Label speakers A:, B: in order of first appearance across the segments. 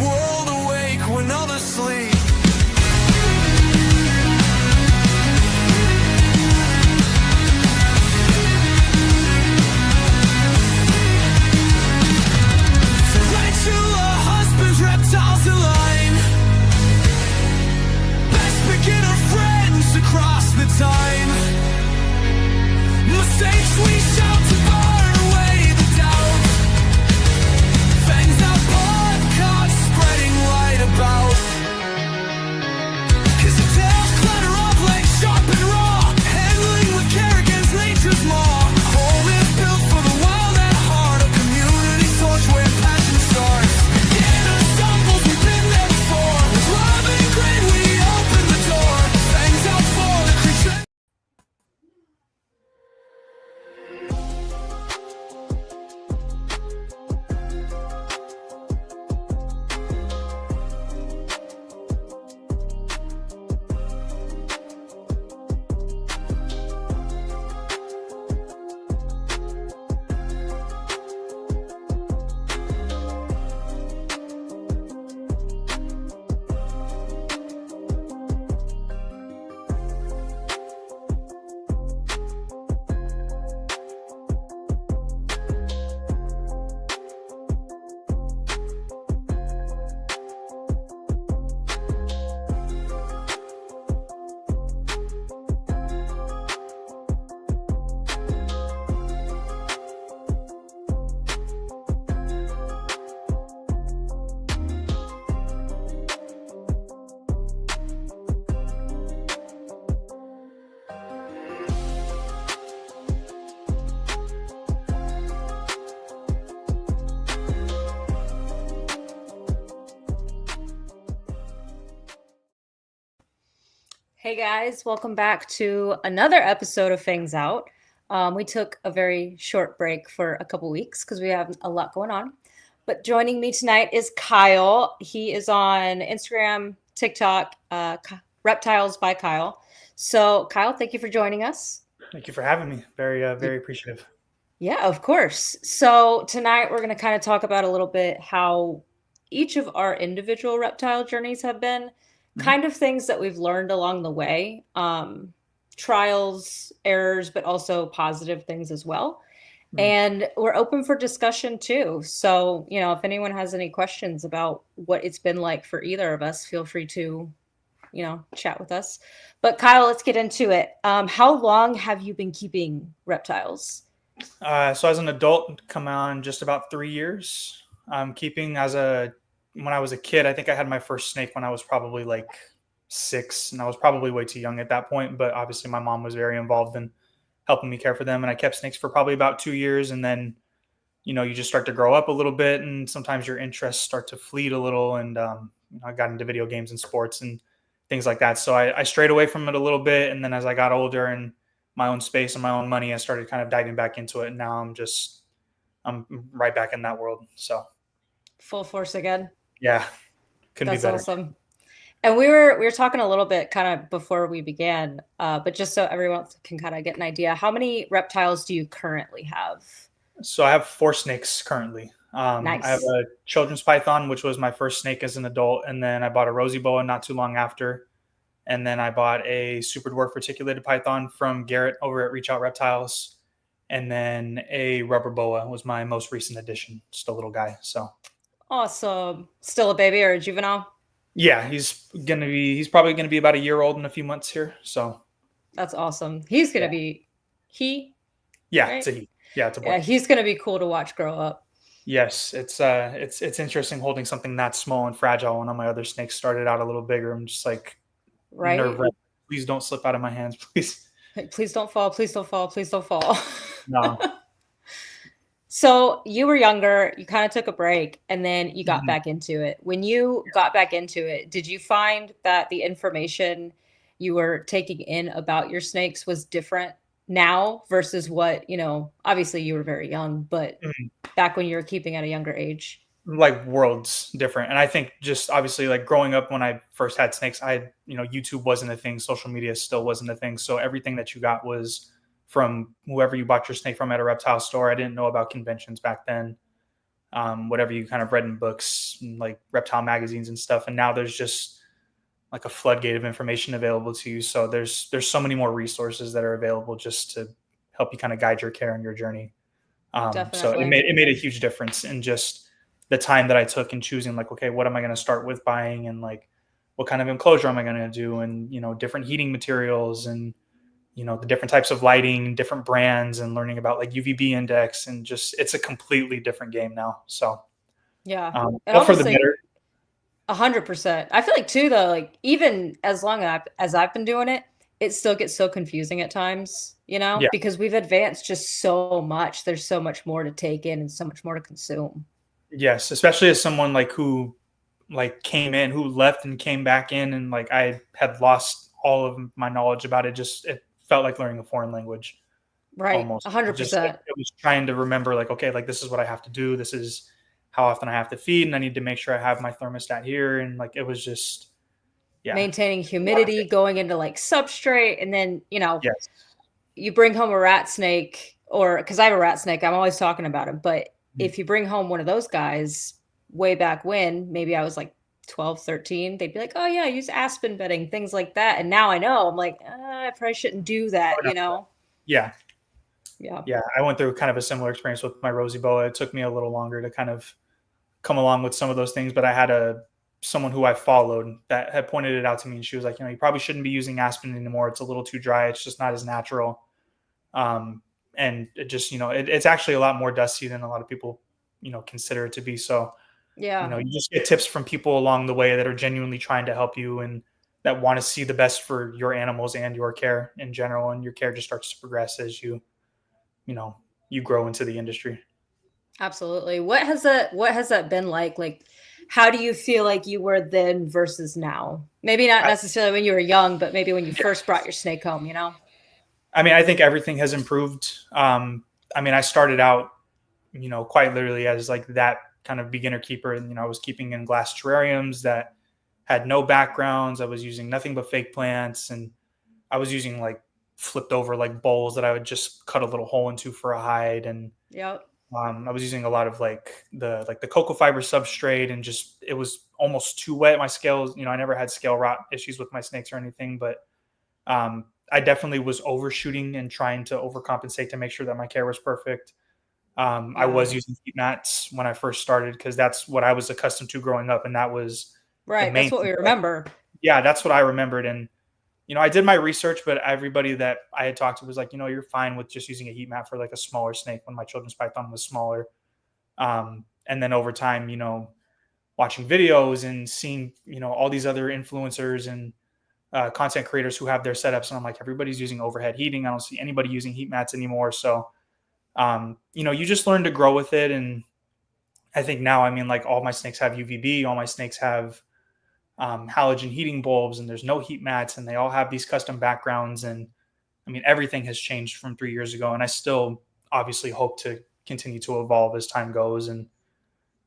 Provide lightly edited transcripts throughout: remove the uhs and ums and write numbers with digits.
A: world awake when others sleep. Tarantula husbands, reptiles align. Best beginner friends across the time. Mistakes we shout to burn away the doubt. Fangs out podcast spreading light about. His tails clatter off like sharp and raw, handling with care against nature's law. Home is built for the wild at heart, a community torch where passion starts. Beginner stumbles, we've been there before. With love and grit we open the door. Fangs out for the creature.
B: Hey guys, welcome back to another episode of Fangs Out. We took a very short break for a couple weeks because we have a lot going on. But joining me tonight is Kyle. He is on Instagram, TikTok, Reptiles by Kyle. So Kyle, thank you for joining us.
C: Thank you for having me. Very appreciative.
B: Yeah, of course. So tonight we're going to kind of talk about a little bit how each of our individual reptile journeys have been. Kind of things that we've learned along the way, trials, errors, but also positive things as well. And we're open for discussion too. So, if anyone has any questions about what it's been like for either of us, feel free to, chat with us. But Kyle, let's get into it. How long have you been keeping reptiles?
C: So as an adult, come on just about 3 years. Keeping when I was a kid, I think I had my first snake when I was probably like 6, and I was probably way too young at that point. But obviously my mom was very involved in helping me care for them. And I kept snakes for probably about 2 years. And then, you just start to grow up a little bit, and sometimes your interests start to fleet a little. And I got into video games and sports and things like that. So I strayed away from it a little bit. And then as I got older and my own space and my own money, I started kind of diving back into it. And now I'm right back in that world. So
B: full force again.
C: Yeah, couldn't be better.
B: That's awesome. And we were talking a little bit kind of before we began, but just so everyone can kind of get an idea, how many reptiles do you currently have?
C: So I have 4 snakes currently.
B: Nice.
C: I have a children's python, which was my first snake as an adult, and then I bought a rosy boa not too long after, and then I bought a super dwarf reticulated python from Garrett over at Reach Out Reptiles, and then a rubber boa was my most recent addition, just a little guy. So.
B: Awesome. Still a baby or a juvenile?
C: Yeah, he's probably gonna be about a year old in a few months here. So
B: that's awesome. He's gonna be
C: Yeah,
B: right?
C: It's a he. Yeah, it's a boy.
B: Yeah, he's gonna be cool to watch grow up.
C: Yes, it's interesting holding something that small and fragile. When all my other snakes started out a little bigger, I'm just like nerve-wracking. Please don't slip out of my hands, please.
B: Please don't fall. Please don't fall. Please don't fall.
C: No.
B: So you were younger, you kind of took a break, and then you got back into it. When you got back into it, did you find that the information you were taking in about your snakes was different now versus what, obviously you were very young, but back when you were keeping at a younger age?
C: Like worlds different. And I think just obviously like growing up when I first had snakes, YouTube wasn't a thing. Social media still wasn't a thing. So everything that you got was from whoever you bought your snake from at a reptile store. I didn't know about conventions back then. Whatever you kind of read in books, and like reptile magazines and stuff. And now there's just like a floodgate of information available to you. So there's so many more resources that are available just to help you kind of guide your care and your journey. So
B: Definitely.
C: it made a huge difference in just the time that I took in choosing, like, okay, what am I going to start with buying, and like what kind of enclosure am I going to do, and different heating materials, and the different types of lighting, different brands, and learning about like UVB index, and just it's a completely different game now. So
B: Yeah. And
C: all for the
B: honestly,
C: better.
B: 100%. I feel like too though, like even as long as I've been doing it, it still gets so confusing at times,
C: Yeah.
B: because we've advanced just so much. There's so much more to take in and so much more to consume.
C: Yes, especially as someone like who like came in, who left and came back in, and like I had lost all of my knowledge about it. Just it felt like learning a foreign language
B: Right.
C: almost.
B: $100%.
C: It was trying to remember, like, okay, like this is what I have to do. This is how often I have to feed, and I need to make sure I have my thermostat here. And like it was just, yeah,
B: Maintaining
C: a lot of
B: humidity,
C: things.
B: going into like substrate, and then,
C: Yes.
B: you bring home a rat snake, or because I have a rat snake, I'm always talking about him. But
C: Mhm.
B: if you bring home one of those guys way back when, maybe I was like 12, 13, they'd be like, oh, yeah, I use aspen bedding, things like that. And now I know, I'm like, I probably shouldn't do
C: Oh, no.
B: that.
C: Yeah.
B: Yeah.
C: Yeah. I went through kind of a similar experience with my rosy boa. It took me a little longer to kind of come along with some of those things, but I had someone who I followed that had pointed it out to me, and she was like, you probably shouldn't be using aspen anymore. It's a little too dry. It's just not as natural. Um, and it just, it's actually a lot more dusty than a lot of people, consider it to be. So,
B: Yeah.
C: you just get tips from people along the way that are genuinely trying to help you and that want to see the best for your animals and your care in general. And your care just starts to progress as you know, you grow into the industry.
B: Absolutely. What has that been like? Like, how do you feel like you were then versus now? Maybe not
C: I,
B: necessarily when you were young, but maybe when you
C: yeah.
B: first brought your snake home.
C: I mean, I think everything has improved. I mean, I started out, quite literally as like that kind of beginner keeper. And, I was keeping in glass terrariums that had no backgrounds. I was using nothing but fake plants. And I was using like flipped over like bowls that I would just cut a little hole into for a hide. And
B: Yep.
C: I was using a lot of like the cocoa fiber substrate, and just it was almost too wet. My scales, I never had scale rot issues with my snakes or anything, but I definitely was overshooting and trying to overcompensate to make sure that my care was perfect. I
B: Yeah.
C: was using heat mats when I first started because that's what I was accustomed to growing up, and that was the
B: Right.
C: main
B: That's what
C: thing.
B: we remember.
C: Yeah, that's what I remembered. And I did my research, but everybody that I had talked to was like, you're fine with just using a heat mat for like a smaller snake when my children's python was smaller. And then over time, watching videos and seeing, all these other influencers and content creators who have their setups, and I'm like, everybody's using overhead heating. I don't see anybody using heat mats anymore. So, you just learn to grow with it. And I think now, I mean, like all my snakes have UVB, all my snakes have halogen heating bulbs, and there's no heat mats, and they all have these custom backgrounds. And I mean, everything has changed from 3 years ago, and I still obviously hope to continue to evolve as time goes, and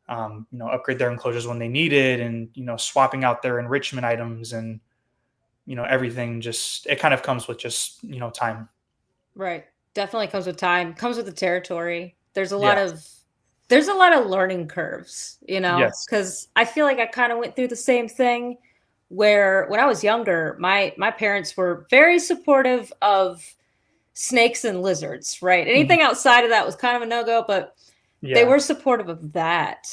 C: upgrade their enclosures when they need it, and swapping out their enrichment items, and everything. Just it kind of comes with just time.
B: Right. Definitely comes with time, comes with the territory. There's a lot
C: Yes.
B: of there's a lot of learning curves,
C: Yes.
B: because I feel like I kind of went through the same thing where when I was younger, my parents were very supportive of snakes and lizards, right?
C: Mhm.
B: Anything outside of that was kind of a no-go, but they
C: Yeah.
B: were supportive of that.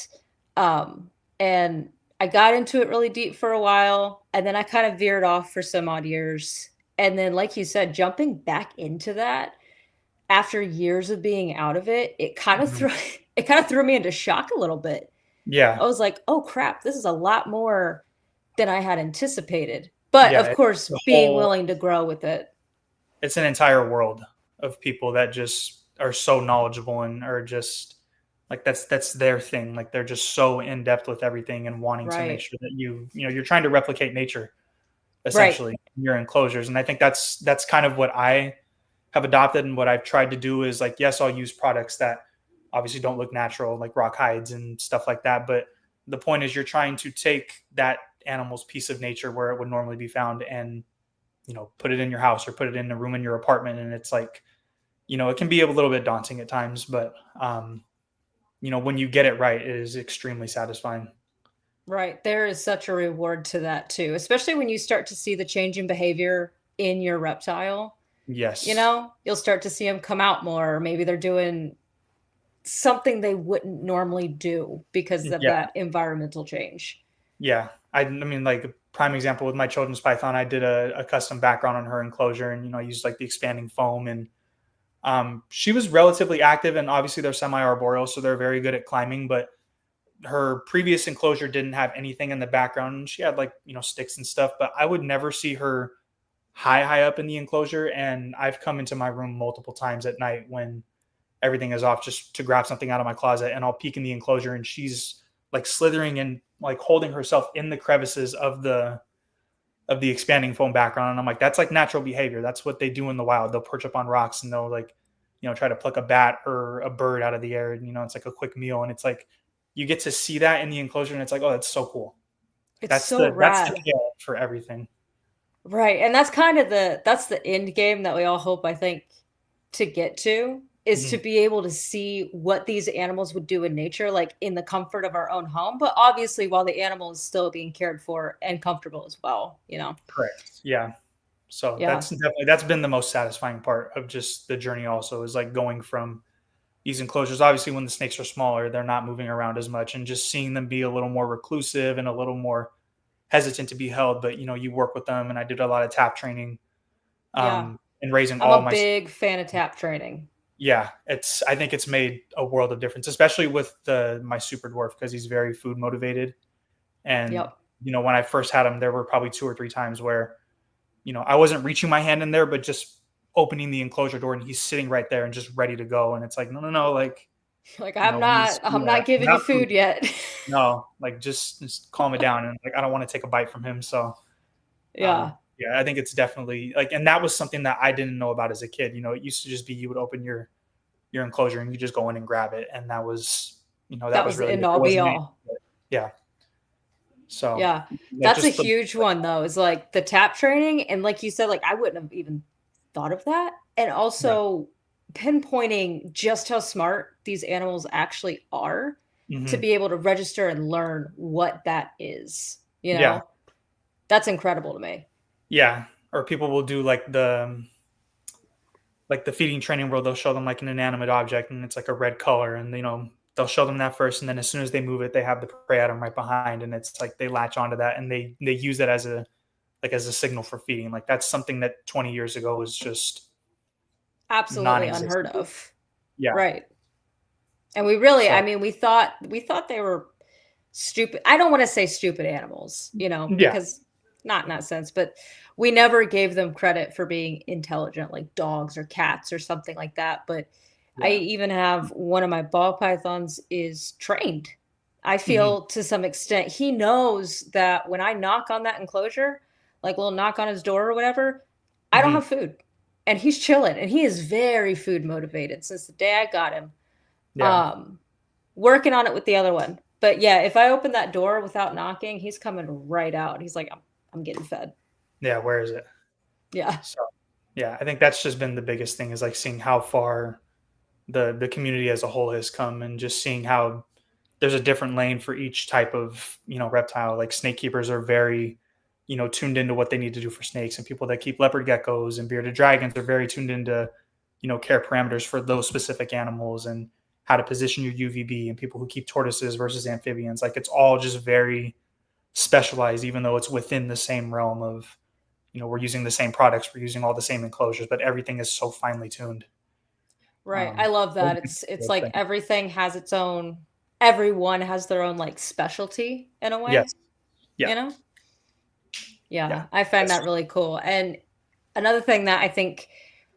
B: And I got into it really deep for a while, and then I kind of veered off for some odd years. And then, like you said, jumping back into that after years of being out of it, it kind of
C: Mhm.
B: threw it kind of threw me into shock a little bit. I
C: Yeah.
B: was like, "Oh crap, this is a lot more than I had anticipated." But
C: Yeah.
B: of
C: It's
B: course,
C: the
B: being
C: whole.
B: willing to grow with it.
C: It's an entire world of people that just are so knowledgeable and are just like that's their thing. Like they're just so in depth with everything and wanting to make
B: Right.
C: sure that you're trying to replicate nature
B: Right.
C: essentially in your enclosures. And I think that's kind of what I have adopted, and what I've tried to do is like, yes, I'll use products that obviously don't look natural, like rock hides and stuff like that. But the point is, you're trying to take that animal's piece of nature where it would normally be found, and put it in your house or put it in a room in your apartment. And it's like, it can be a little bit daunting at times, but when you get it right, it is extremely satisfying.
B: Right. There is such a reward to that too, especially when you start to see the change in behavior in your reptile.
C: Yes.
B: You'll start to see them come out more, or maybe they're doing something they wouldn't normally do because of
C: Yeah.
B: that environmental change.
C: Yeah. I mean, like a prime example with my children's python, I did a custom background on her enclosure, and I used like the expanding foam, and she was relatively active, and obviously they're semi-arboreal, so they're very good at climbing, but her previous enclosure didn't have anything in the background. She had like, sticks and stuff, but I would never see her high up in the enclosure. And I've come into my room multiple times at night when everything is off just to grab something out of my closet, and I'll peek in the enclosure and she's like slithering and like holding herself in the crevices of the expanding foam background. And I'm like, that's like natural behavior. That's what they do in the wild. They'll perch up on rocks and they'll like, try to pluck a bat or a bird out of the air. And, it's like a quick meal. And it's like, you get to see that in the enclosure and it's like, oh, that's so cool.
B: It's
C: That's
B: so
C: the
B: rad.
C: kill for everything.
B: Right. And that's kind of that's the end game that we all hope, I think, to get to, is to
C: Mhm.
B: be able to see what these animals would do in nature, like in the comfort of our own home, but obviously while the animal is still being cared for and comfortable as well.
C: Correct. Yeah. So
B: Yeah.
C: that's been the most satisfying part of just the journey also, is like going from these enclosures. Obviously when the snakes are smaller, they're not moving around as much, and just seeing them be a little more reclusive and a little more hesitant to be held. But you work with them, and I did a lot of tap training,
B: Yeah.
C: and raising
B: I'm
C: all
B: a
C: my.
B: big fan of tap training.
C: Yeah, I think it's made a world of difference, especially with my super dwarf, because he's very food motivated. And
B: Yep.
C: when I first had him, there were probably 2 or 3 times where I wasn't reaching my hand in there, but just opening the enclosure door and he's sitting right there and just ready to go. And it's like, no, no, no, like,
B: Like I'm not I'm
C: yeah,
B: not giving you
C: not food.
B: food yet.
C: No, like just calm it down. And like, I don't want to take a bite from him. So,
B: Yeah.
C: yeah, I think it's definitely like, and that was something that I didn't know about as a kid. It used to just be, you would open your enclosure and you just go in and grab it. And that was, that
B: That
C: was
B: was the
C: really
B: end
C: it. There
B: all be
C: wasn't any,
B: all.
C: yeah. So
B: Yeah.
C: like
B: That's a
C: just the,
B: huge one though, is like the tap training. And like you said, like I wouldn't have even thought of that. And
C: yeah.
B: also pinpointing just how smart these animals actually are to
C: Hmm.
B: be able to register and learn what that is, you
C: Yeah.
B: know? That's incredible to me.
C: Yeah. Or people will do like the feeding training where they'll show them like an inanimate object and it's like a red color, and they'll show them that first, and then as soon as they move it, they have the prey item right behind, and it's like they latch onto that and they use that as a signal for feeding. Like that's something that 20 years ago was just
B: Absolutely unheard
C: non-existent.
B: of.
C: Yeah.
B: Right. And we really, I
C: So
B: mean, we thought they were stupid. I don't want to say stupid animals,
C: yeah.
B: because not in that sense, but we never gave them credit for being intelligent like dogs or cats or something like that. But I
C: Yeah.
B: even have one of my ball pythons is trained. I
C: Hmm.
B: feel to some extent he knows that when I knock on that enclosure, like we'll knock on his door or whatever, I don't
C: Hmm.
B: have food. And he's chilling and he is very food motivated since the day I got him.
C: Yeah.
B: Um, Working on it with the other one. But yeah, if I open that door without knocking, he's coming right out. He's like, I'm getting fed.
C: Yeah. Where is it?
B: Yeah.
C: So yeah, I think that's just been the biggest thing, is like seeing how far the community as a whole has come, and just seeing how there's a different lane for each type of reptile. Like snake keepers are very tuned into what they need to do for snakes, and people that keep leopard geckos and bearded dragons are very tuned into care parameters for those specific animals, and how to position your UVB, and people who keep tortoises versus amphibians. Like it's all just very specialized, even though it's within the same realm of we're using the same products, we're using all the same enclosures, but everything is so finely tuned.
B: Right. I love
C: I
B: that.
C: think
B: It's
C: that's the
B: like
C: thing.
B: everything has its own everyone has their own like specialty in a way,
C: Yes. Yeah.
B: you know?
C: Yeah.
B: Yeah, I find
C: That's
B: that really cool. And another thing that I think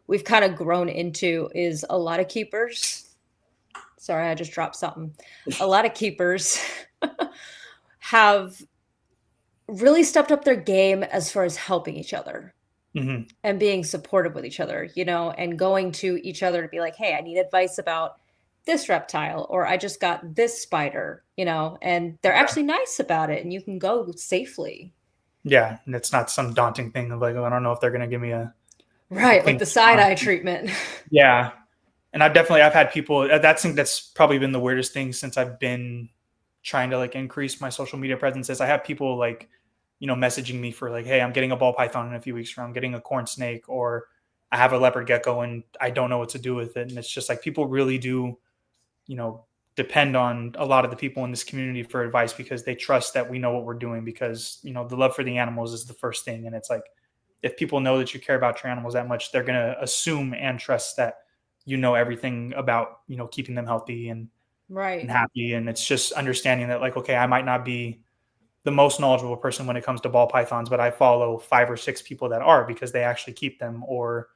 B: we've kind of grown into is a lot of keepers. Sorry, I just dropped something. A lot of keepers have really stepped up their game as far as helping each other
C: mhm.
B: and being supportive with each other, and going to each other to be like, hey, I need advice about this reptile, or I just got this spider, and they're
C: Yeah.
B: actually nice about it and you can go safely.
C: Yeah, and it's not some daunting thing of like, "Oh, I don't know if they're gonna give me a
B: Right. Like
C: clean
B: the side
C: response."
B: eye treatment.
C: Yeah, and I've had people, that's probably been the weirdest thing since I've been trying to like increase my social media presence is I have people like, messaging me for like, hey, I'm getting a ball python in a few weeks, or I'm getting a corn snake, or I have a leopard gecko and I don't know what to do with it. And it's just like people really do, you know, depend on a lot of the people in this community for advice because they trust that we know what we're doing, because, the love for the animals is the first thing. And it's like, if people know that you care about your animals that much, they're going to assume and trust that you know everything about, keeping them healthy and
B: Right.
C: happy. And it's just understanding that like, okay, I might not be the most knowledgeable person when it comes to ball pythons, but I follow 5 or 6 people that are, because they actually keep them. Or,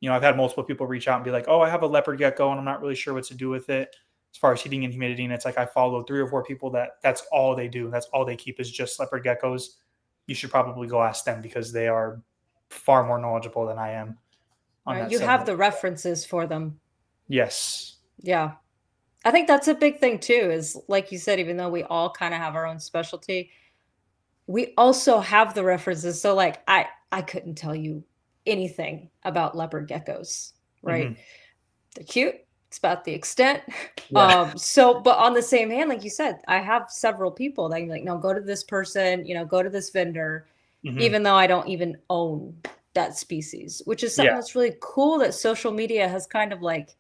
C: I've had multiple people reach out and be like, oh, I have a leopard gecko and I'm not really sure what to do with it as far as heating and humidity. And it's like, I follow 3 or 4 people that's all they do. That's all they keep is just leopard geckos. You should probably go ask them because they are far more knowledgeable than I am on
B: Right.
C: that
B: You have
C: subject.
B: the references for them.
C: Yes.
B: Yeah. I think that's a big thing too, is like you said, even though we all kind of have our own specialty, we also have the references. So like I couldn't tell you anything about leopard geckos, right?
C: Hmm.
B: They're cute. It's about the extent.
C: Yeah.
B: But on the same hand, like you said, I have several people that I'm like, no, go to this person, go to this vendor,
C: Hmm.
B: even though I don't even own that species, which is
C: Yeah.
B: something that's really cool that social media has kind of like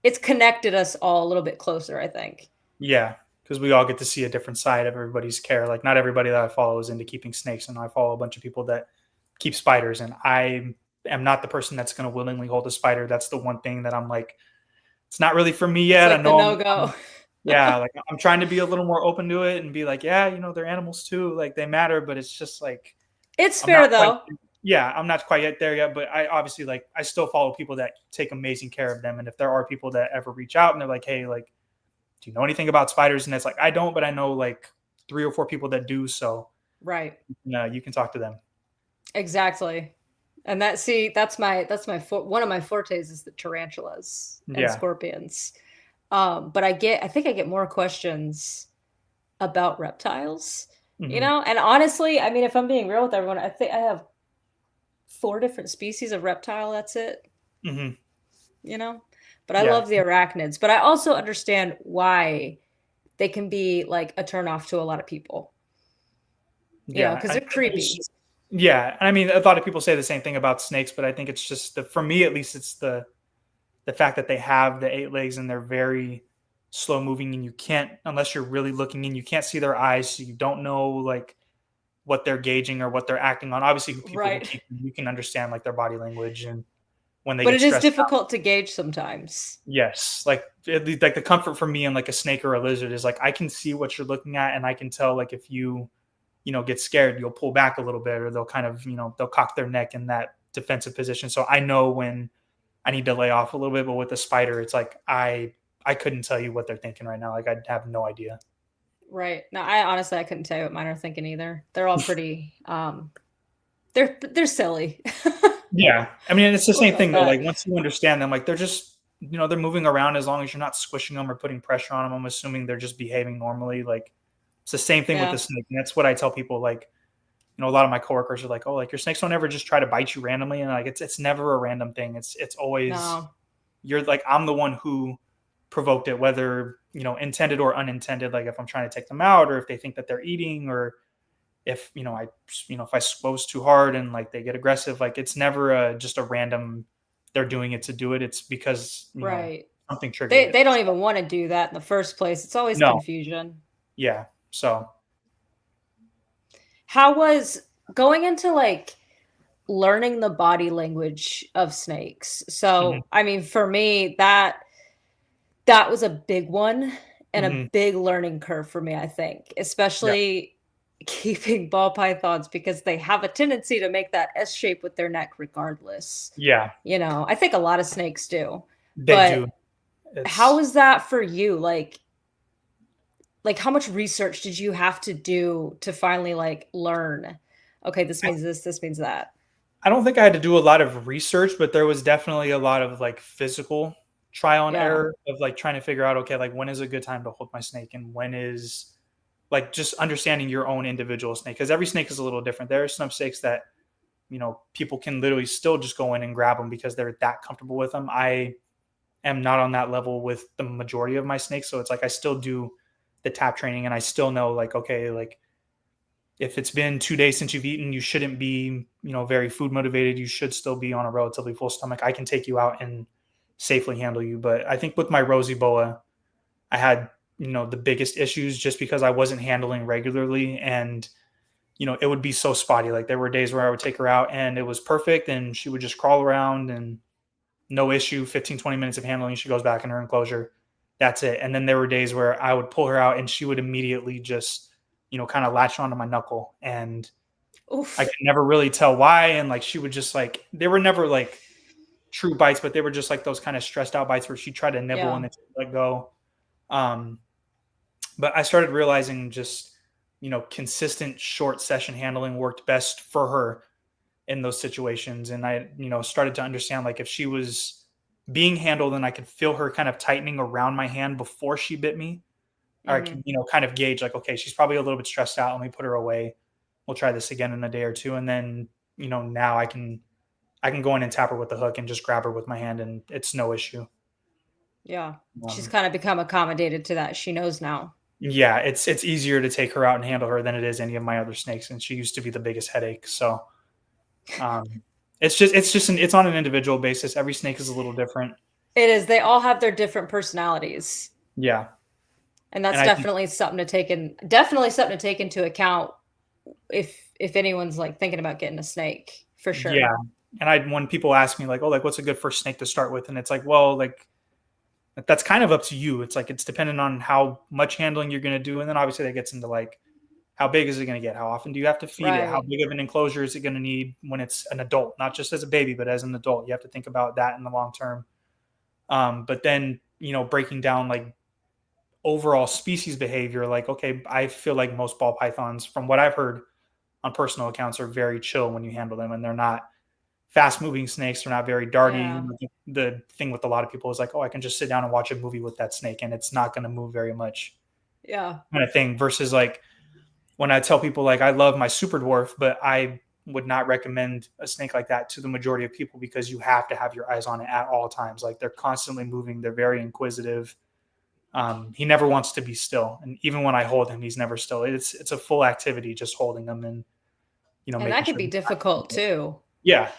B: it's connected us all a little bit closer, I think.
C: Yeah. Because we all get to see a different side of everybody's care. Like, not everybody that I follow is into keeping snakes, and I follow a bunch of people that keep spiders. And I am not the person that's going to willingly hold a spider. That's the one thing that I'm like, it's not really for me
B: It's
C: yet. I
B: like the
C: know
B: no-go.
C: yeah, like I'm trying to be a little more open to it and be like, yeah, they're animals too. Like, they matter, but it's just like,
B: It's
C: I'm not
B: fair
C: quite,
B: though.
C: yeah, I'm not quite yet there yet, but I obviously like, I still follow people that take amazing care of them. And if there are people that ever reach out and they're like, hey, like, do you know anything about spiders? And it's like, I don't, but I know like 3 or 4 people that do. So,
B: Right.
C: you can talk to them.
B: Exactly. And one of my fortes is the tarantulas and
C: Yeah.
B: scorpions. But I think I get more questions about reptiles,
C: Hmm.
B: and honestly, I mean, if I'm being real with everyone, I think I have 4 different species of reptile. That's it,
C: Hmm.
B: you know, but I
C: Yeah.
B: love the arachnids, but I also understand why they can be like a turnoff to a lot of people,
C: Yeah.
B: because
C: I
B: they're
C: think it's
B: creepy.
C: just, yeah. I mean, a lot of people say the same thing about snakes, but I think it's just for me, at least, it's the fact that they have the 8 legs and they're very slow moving, and you can't, unless you're really looking in, you can't see their eyes, so you don't know like what they're gauging or what they're acting on. Obviously, people who
B: Right.
C: keep them, you can understand like their body language and when they
B: But
C: get
B: it is
C: stressed out.
B: difficult to gauge sometimes.
C: Yes, like at least, like the comfort for me in like a snake or a lizard is like I can see what you're looking at, and I can tell like if you get scared, you'll pull back a little bit, or they'll kind of they'll cock their neck in that defensive position. So I know when I need to lay off a little bit. But with the spider, it's like I couldn't tell you what they're thinking right now. Like, I'd have no idea.
B: Right. No, I honestly I couldn't tell you what mine are thinking either. They're all pretty they're silly.
C: Yeah, I mean, it's the
B: We'll
C: same
B: go with
C: thing though.
B: that.
C: Like, once you understand them, like they're just they're moving around as long as you're not squishing them or putting pressure on them. I'm assuming they're just behaving normally. Like, it's the same thing with the
B: Yeah.
C: snake, and that's what I tell people. Like, a lot of my coworkers are like, "Oh, like your snakes don't ever just try to bite you randomly," and like it's never a random thing. It's always
B: No.
C: you're like, I'm the one who provoked it, whether intended or unintended. Like, if I'm trying to take them out, or if they think that they're eating, or if if I squoze too hard and like they get aggressive. Like, it's never just a random, they're doing it to do it. It's because
B: Right.
C: something triggered
B: They
C: it.
B: they don't
C: So,
B: even want to do that in the first place. It's always
C: no.
B: confusion.
C: Yeah. So.
B: How was going into like learning the body language of snakes?
C: Hmm.
B: So, I mean, for me, that was a big one and a
C: Hmm.
B: big learning curve for me, I think,
C: Yeah.
B: especially keeping ball pythons because they have a tendency to make that S shape with their neck regardless.
C: Yeah.
B: I think a lot of snakes do.
C: They
B: But
C: do.
B: how
C: It's
B: was that for you? Like how much research did you have to do to finally like learn, okay, this means this means that.
C: I don't think I had to do a lot of research, but there was definitely a lot of like physical trial and
B: Yeah.
C: error of like trying to figure out, okay, like when is a good time to hold my snake, and when is like just understanding your own individual snake, because every snake is a little different. There are some snakes that people can literally still just go in and grab them because they're that comfortable with them. I am not on that level with the majority of my snakes, so it's like I still do the tap training, and I still know like, okay, like if it's been 2 days since you've eaten, you shouldn't be, very food motivated. You should still be on a relatively full stomach. I can take you out and safely handle you. But I think with my Rosie Boa, I had, the biggest issues just because I wasn't handling regularly, and it would be so spotty. Like there were days where I would take her out and it was perfect and she would just crawl around and no issue, 15, 20 minutes of handling. She goes back in her enclosure. That's it. And then there were days where I would pull her out and she would immediately just, kind of latch onto my knuckle. And I
B: Oof.
C: could never really tell why. And like she would just like, they were never like true bites, but they were just like those kind of stressed out bites where she'd try to nibble and
B: Yeah.
C: then she'd let go. But I started realizing just, consistent short session handling worked best for her in those situations. And I, started to understand like if she was being handled and I could feel her kind of tightening around my hand before she bit me, or I could,
B: Hmm.
C: kind of gauge like, okay, she's probably a little bit stressed out. Let me put her away. We'll try this again in a day or two. And then, now I can go in and tap her with the hook and just grab her with my hand and it's no issue.
B: Yeah. She's
C: Um,
B: kind of become accommodated to that. She knows now.
C: yeah, it's easier to take her out and handle her than it is any of my other snakes. And she used to be the biggest headache. So Um, it's on an individual basis. Every snake is a little different.
B: It is. They all have their different personalities.
C: Yeah,
B: And
C: and
B: that's
C: I think
B: definitely something to take into account if anyone's like thinking about getting a snake, for
C: yeah,
B: sure.
C: and I when people ask me like, oh, like what's a good first snake to start with, and it's like, well, like that's kind of up to you. It's like it's dependent on how much handling you're going to do, and then obviously that gets into like how big is it going to get? How often do you have to feed it? How
B: Right.
C: big of an enclosure is it going to need when it's an adult? Not just as a baby, but as an adult. You have to think about that in the long term. But then breaking down like overall species behavior, like, okay, I feel like most ball pythons, from what I've heard on personal accounts, are very chill when you handle them, and they're not fast moving snakes. They're not very darty.
B: Yeah.
C: The thing with a lot of people is like, oh, I can just sit down and watch a movie with that snake, and it's not going to move very much,
B: Yeah.
C: kind of thing. Versus like when I tell people like I love my super dwarf, but I would not recommend a snake like that to the majority of people because you have to have your eyes on it at all times. Like they're constantly moving. They're very inquisitive. He never wants to be still, and even when I hold him, he's never still. It's a full activity just holding him and
B: And
C: making
B: that could
C: sure.
B: be difficult too.
C: Yeah,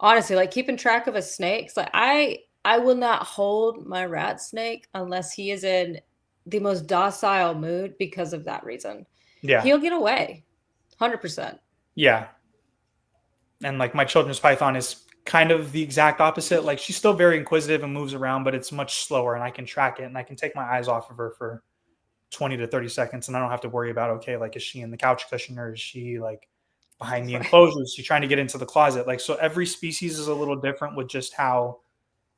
B: Honestly, like keeping track of a snake. Like I will not hold my rat snake unless he is in the most docile mood because of that reason.
C: yeah,
B: He'll get away. 100%.
C: yeah. And like my children's python is kind of the exact opposite. Like she's still very inquisitive and moves around, but it's much slower, and I can track it and I can take my eyes off of her for 20 to 30 seconds, and I don't have to worry about, okay, like is she in the couch cushion or is she like behind the
B: Right.
C: enclosure? Is she trying to get into the closet? Like so every species is a little different with just how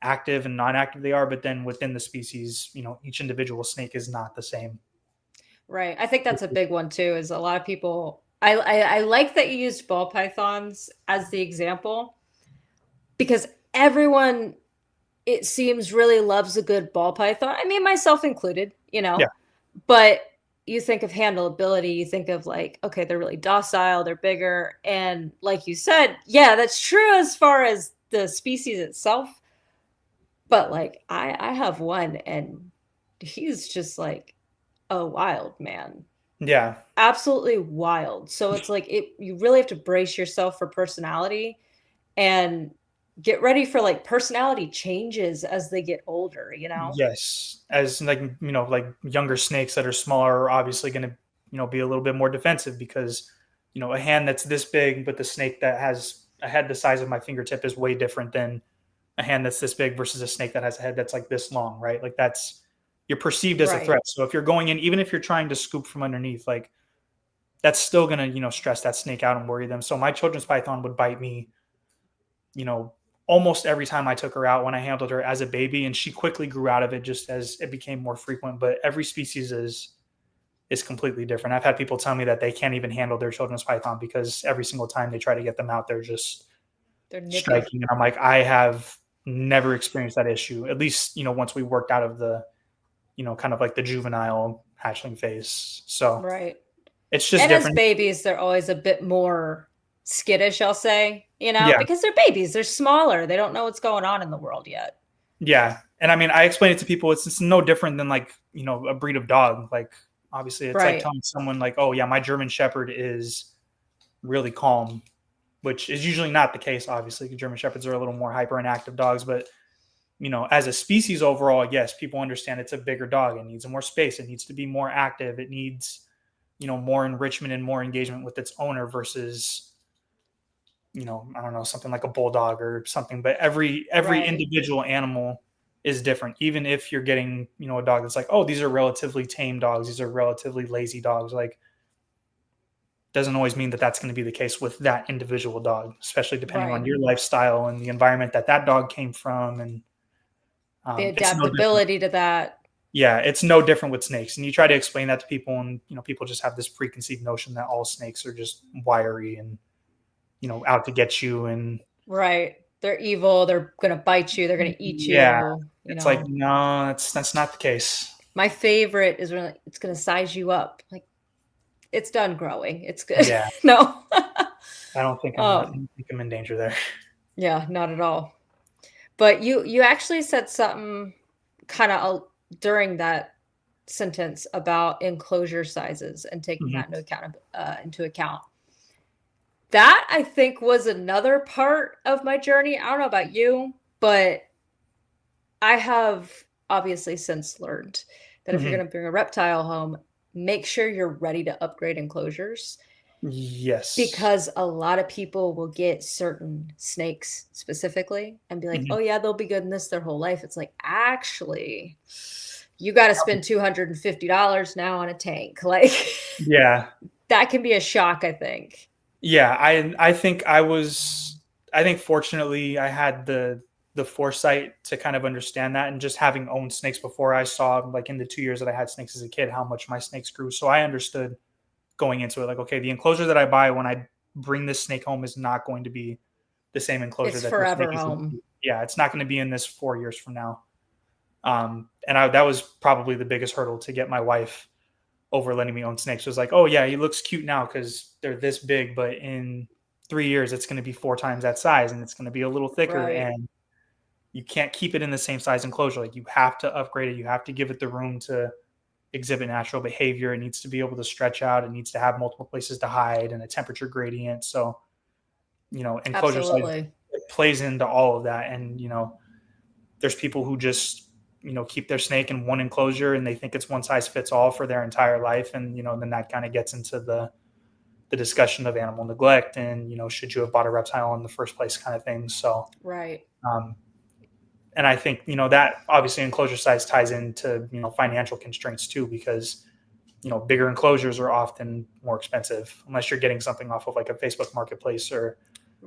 C: active and non-active they are, but then within the species, each individual snake is not the same.
B: Right. I think that's a big one too, is a lot of people I like that you used ball pythons as the example because everyone, it seems, really loves a good ball python. I mean, myself included,
C: Yeah,
B: but you think of handleability, you think of like, okay, they're really docile, they're bigger. And like you said, yeah, that's true as far as the species itself. But like I have one and he's just like a wild man.
C: yeah,
B: Absolutely wild. So it's like you really have to brace yourself for personality and get ready for like personality changes as they get older, you know?
C: yes. As like like younger snakes that are smaller are obviously going to be a little bit more defensive because a hand that's this big, but the snake that has a head the size of my fingertip is way different than a hand that's this big versus a snake that has a head that's like this long, right? Like that's you're perceived as a
B: Right.
C: threat. So if you're going in, even if you're trying to scoop from underneath, like that's still gonna, stress that snake out and worry them. So my children's python would bite me, you know, almost every time I took her out when I handled her as a baby, and she quickly grew out of it just as it became more frequent. But every species is completely different. I've had people tell me that they can't even handle their children's python because every single time they try to get them out, they're just
B: They're nippy.
C: striking. And I'm like, I have never experienced that issue. At least, once we worked out of the, kind of like the juvenile hatchling phase. So
B: Right.
C: it's just
B: And as
C: different.
B: babies, they're always a bit more skittish, I'll say,
C: Yeah.
B: because they're babies, they're smaller, they don't know what's going on in the world yet.
C: Yeah. And I mean, I explain it to people. It's no different than like, a breed of dog. Like Obviously, it's like
B: Right.
C: telling someone like, oh yeah, my German Shepherd is really calm, which is usually not the case. Obviously, German Shepherds are a little more hyper and active dogs, but as a species overall, yes, people understand it's a bigger dog. It needs more space. It needs to be more active. It needs, more enrichment and more engagement with its owner versus, I don't know, something like a bulldog or something. But every
B: Right.
C: individual animal is different. Even if you're getting, a dog that's like, oh, these are relatively tame dogs. These are relatively lazy dogs. Like, doesn't always mean that that's going to be the case with that individual dog, especially depending on
B: Right.
C: your lifestyle and the environment that dog came from. And
B: The
C: it's no different.
B: adaptability to that.
C: Yeah, it's no different with snakes. And you try to explain that to people, and people just have this preconceived notion that all snakes are just wiry and out to get you. And
B: Right. They're evil. They're going to bite you. They're going to eat
C: yeah,
B: you.
C: it's like no, that's not the case.
B: My favorite is when it's going to size you up. Like, it's done growing. It's good.
C: Yeah,
B: No.
C: I don't think I
B: um,
C: don't think I'm in danger there.
B: yeah, not at all. But you actually said something kind of during that sentence about enclosure sizes and taking
C: Mhm.
B: that into account. That I think was another part of my journey. I don't know about you, but I have obviously since learned that if you're
C: Mhm.
B: going to bring a reptile home, make sure you're ready to upgrade enclosures
C: Yes.
B: because a lot of people will get certain snakes specifically and be like,
C: Mhm.
B: "Oh yeah, they'll be good in this their whole life." It's like, "Actually, you got to spend $250 now on a tank." Like
C: Yeah.
B: that can be a shock, I think.
C: Yeah, I think fortunately I had the foresight to kind of understand that, and just having owned snakes before, I saw like in the 2 years that I had snakes as a kid how much my snakes grew. So I understood going into it like, okay, the enclosure that I buy when I bring this snake home is not going to be the same enclosure
B: It's
C: that this snake
B: forever
C: is.
B: home.
C: Yeah, it's not going to be in this 4 years from now. And that was probably the biggest hurdle to get my wife over letting me own snakes. Was like, oh yeah, he looks cute now because they're this big, but in 3 years it's going to be 4 times that size, and it's going to be a little thicker,
B: Right.
C: and you can't keep it in the same size enclosure. Like, you have to upgrade it. You have to give it the room to exhibit natural behavior. It needs to be able to stretch out. It needs to have multiple places to hide and a temperature gradient. So, enclosure size,
B: Absolutely.
C: it plays into all of that. And, there's people who just, keep their snake in one enclosure and they think it's one size fits all for their entire life. And, then that kind of gets into the discussion of animal neglect and, should you have bought a reptile in the first place kind of thing. So,
B: Right.
C: um, and I think, that obviously enclosure size ties into, financial constraints too, because, bigger enclosures are often more expensive unless you're getting something off of like a Facebook marketplace or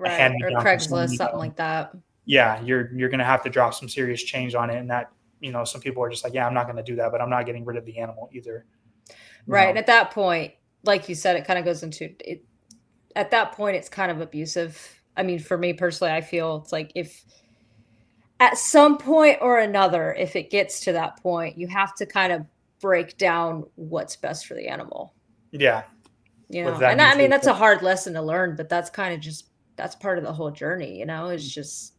C: a hand
B: Right.
C: me
B: Or
C: down from
B: Craigslist,
C: someone you
B: something
C: know.
B: like that.
C: Yeah, you're going to have to drop some serious change on it. And that, some people are just like, yeah, I'm not going to do that, but I'm not getting rid of the animal either. You
B: Right. And
C: know,
B: at that point, like you said, it kind of goes into it. At that point, it's kind of abusive. I mean, for me personally, I feel it's like if at some point or another, if it gets to that point, you have to kind of break down what's best for the animal,
C: yeah, whether that
B: And I
C: means
B: mean, that's a hard lesson to learn, but that's kind of just that's part of the whole journey, It's just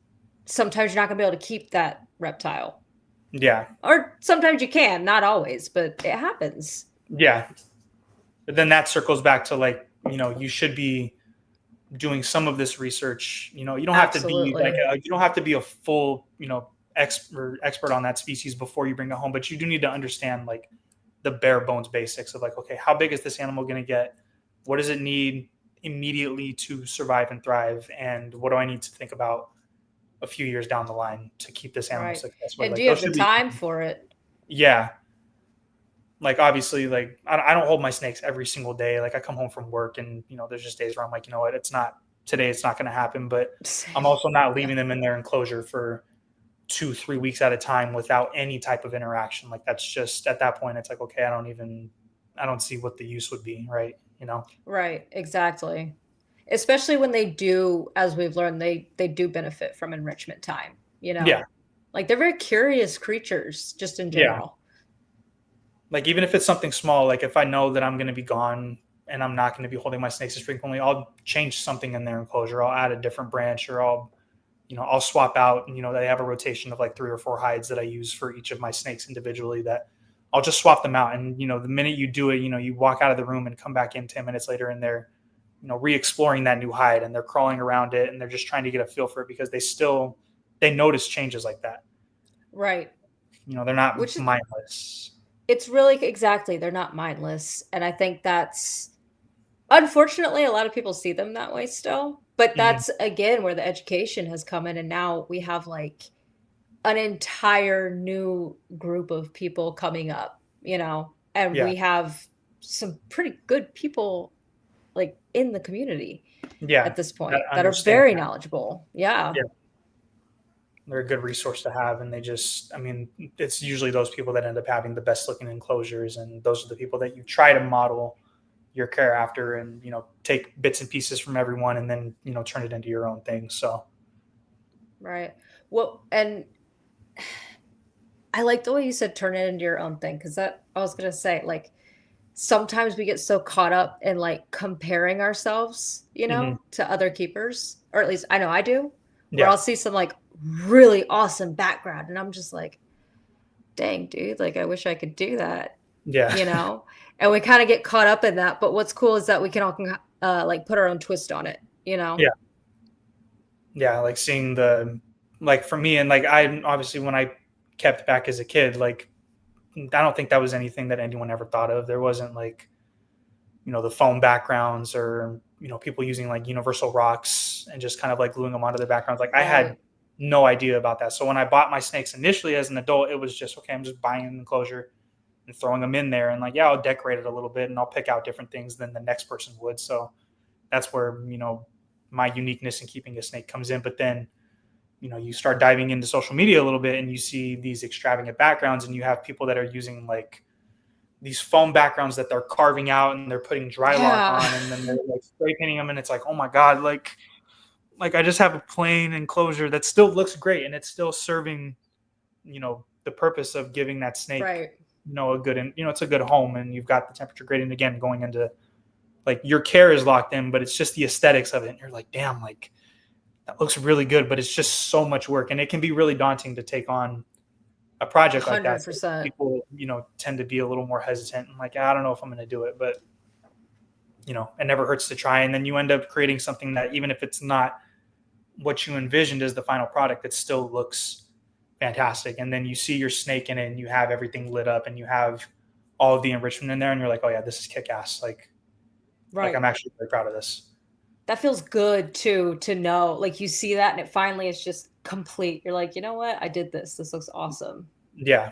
B: sometimes you're not going to be able to keep that reptile.
C: yeah,
B: Or sometimes you can, not always, but it happens.
C: yeah. But then that circles back to like, you should be doing some of this research. You don't have to be like
B: Absolutely.
C: you don't have to be a full, expert on that species before you bring it home, but you do need to understand like the bare bones basics of like, okay, how big is this animal going to get? What does it need immediately to survive and thrive? And what do I need to think about a few years down the line to keep this animal
B: Right.
C: successful?
B: And do
C: Like,
B: you
C: those
B: have the
C: should be,
B: time for it?
C: yeah. Like, obviously, like I don't hold my snakes every single day. Like, I come home from work and, there's just days where I'm like, you know what, it's not today. It's not going to happen. But I'm
B: Same.
C: also not
B: Yeah.
C: leaving them in their enclosure for 2-3 weeks at a time without any type of interaction. Like, that's just at that point, it's like, okay, I don't see what the use would be. Right.
B: Right. Exactly. Especially when they do, as we've learned, they do benefit from enrichment time.
C: Yeah.
B: Like they're very curious creatures just in
C: Yeah.
B: general.
C: Like, even if it's something small, like if I know that I'm going to be gone and I'm not going to be holding my snakes as frequently, I'll change something in their enclosure. I'll add a different branch, or I'll swap out. They have a rotation of like 3 or 4 hides that I use for each of my snakes individually that I'll just swap them out. And, the minute you do it, you walk out of the room and come back in 10 minutes later and they're, re-exploring that new hide and they're crawling around it and they're just trying to get a feel for it because they notice changes like that.
B: Right.
C: They're not
B: Which is,
C: mindless.
B: it's really exactly, they're not mindless. And I think that's, unfortunately, a lot of people see them that way still. But
C: Mhm.
B: that's again where the education has come in. And now we have like an entire new group of people coming up, and
C: Yeah.
B: we have some pretty good people like in the community
C: Yeah.
B: at this
C: That
B: point that are
C: understand
B: very
C: that.
B: knowledgeable. Yeah.
C: Yeah. They're a good resource to have. And it's usually those people that end up having the best looking enclosures. And those are the people that you try to model your care after and, take bits and pieces from everyone and then, turn it into your own thing. So,
B: Right. Well, and I like the way you said turn it into your own thing because that I was gonna say, like, sometimes we get so caught up in like comparing ourselves,
C: mhm.
B: to other keepers, or at least I know I do, where
C: Yeah.
B: I'll see some like really awesome background and I'm just like, dang, dude, like I wish I could do that,
C: Yeah.
B: you know? And we kind of get caught up in that. But what's cool is that we can all like put our own twist on it, you know?
C: Yeah. Yeah. Like seeing like for me, and like I obviously, when I kept back as a kid, like, I don't think that was anything that anyone ever thought of. There wasn't like, the foam backgrounds or, people using like universal rocks and just kind of like gluing them onto the backgrounds. Like I had
B: Right.
C: no idea about that. So when I bought my snakes initially as an adult, it was just, okay, I'm just buying an enclosure and throwing them in there. And like, yeah, I'll decorate it a little bit and I'll pick out different things than the next person would. So that's where, my uniqueness in keeping a snake comes in. But then, you start diving into social media a little bit and you see these extravagant backgrounds and you have people that are using like these foam backgrounds that they're carving out and they're putting Drylock
B: Yeah.
C: on and then they're like spray painting them and it's like, oh my god, like I just have a plain enclosure that still looks great and it's still serving, the purpose of giving that snake,
B: Right.
C: a good, and it's a good home, and you've got the temperature gradient again going into, like, your care is locked in, but it's just the aesthetics of it and you're like, damn, like that looks really good, but it's just so much work and it can be really daunting to take on a
B: A
C: project like that.
B: hundred
C: So
B: percent.
C: people, tend to be a little more hesitant and like, I don't know if I'm going to do it, but it never hurts to try. And then you end up creating something that, even if it's not what you envisioned as the final product, it still looks fantastic. And then you see your snake in it and you have everything lit up and you have all of the enrichment in there. And you're like, oh yeah, this is kick ass. Like I'm
B: Right.
C: actually very proud of this.
B: That feels good too, to know. Like you see that and it finally is just complete. You're like, you know what? I did this. This looks awesome.
C: Yeah.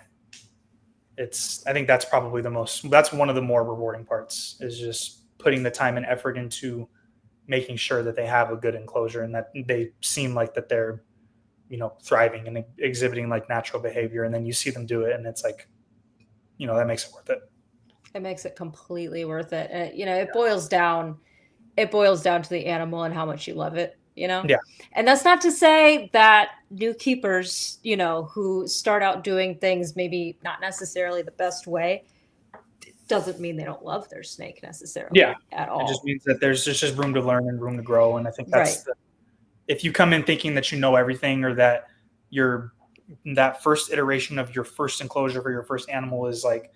C: I think that's one of the more rewarding parts, is just putting the time and effort into making sure that they have a good enclosure and that they seem like that they're, thriving and exhibiting like natural behavior. And then you see them do it and it's like, that makes it worth it.
B: It makes it completely worth it. And it boils down to the animal and how much you love it, you know?
C: Yeah.
B: And that's not to say that new keepers, who start out doing things maybe not necessarily the best way, doesn't mean they don't love their snake
C: Yeah.
B: necessarily at
C: It just
B: all.
C: means that there's just room to learn and room to grow. And I think
B: Right.
C: if you come in thinking that you know everything, or that that first iteration of your first enclosure for your first animal is like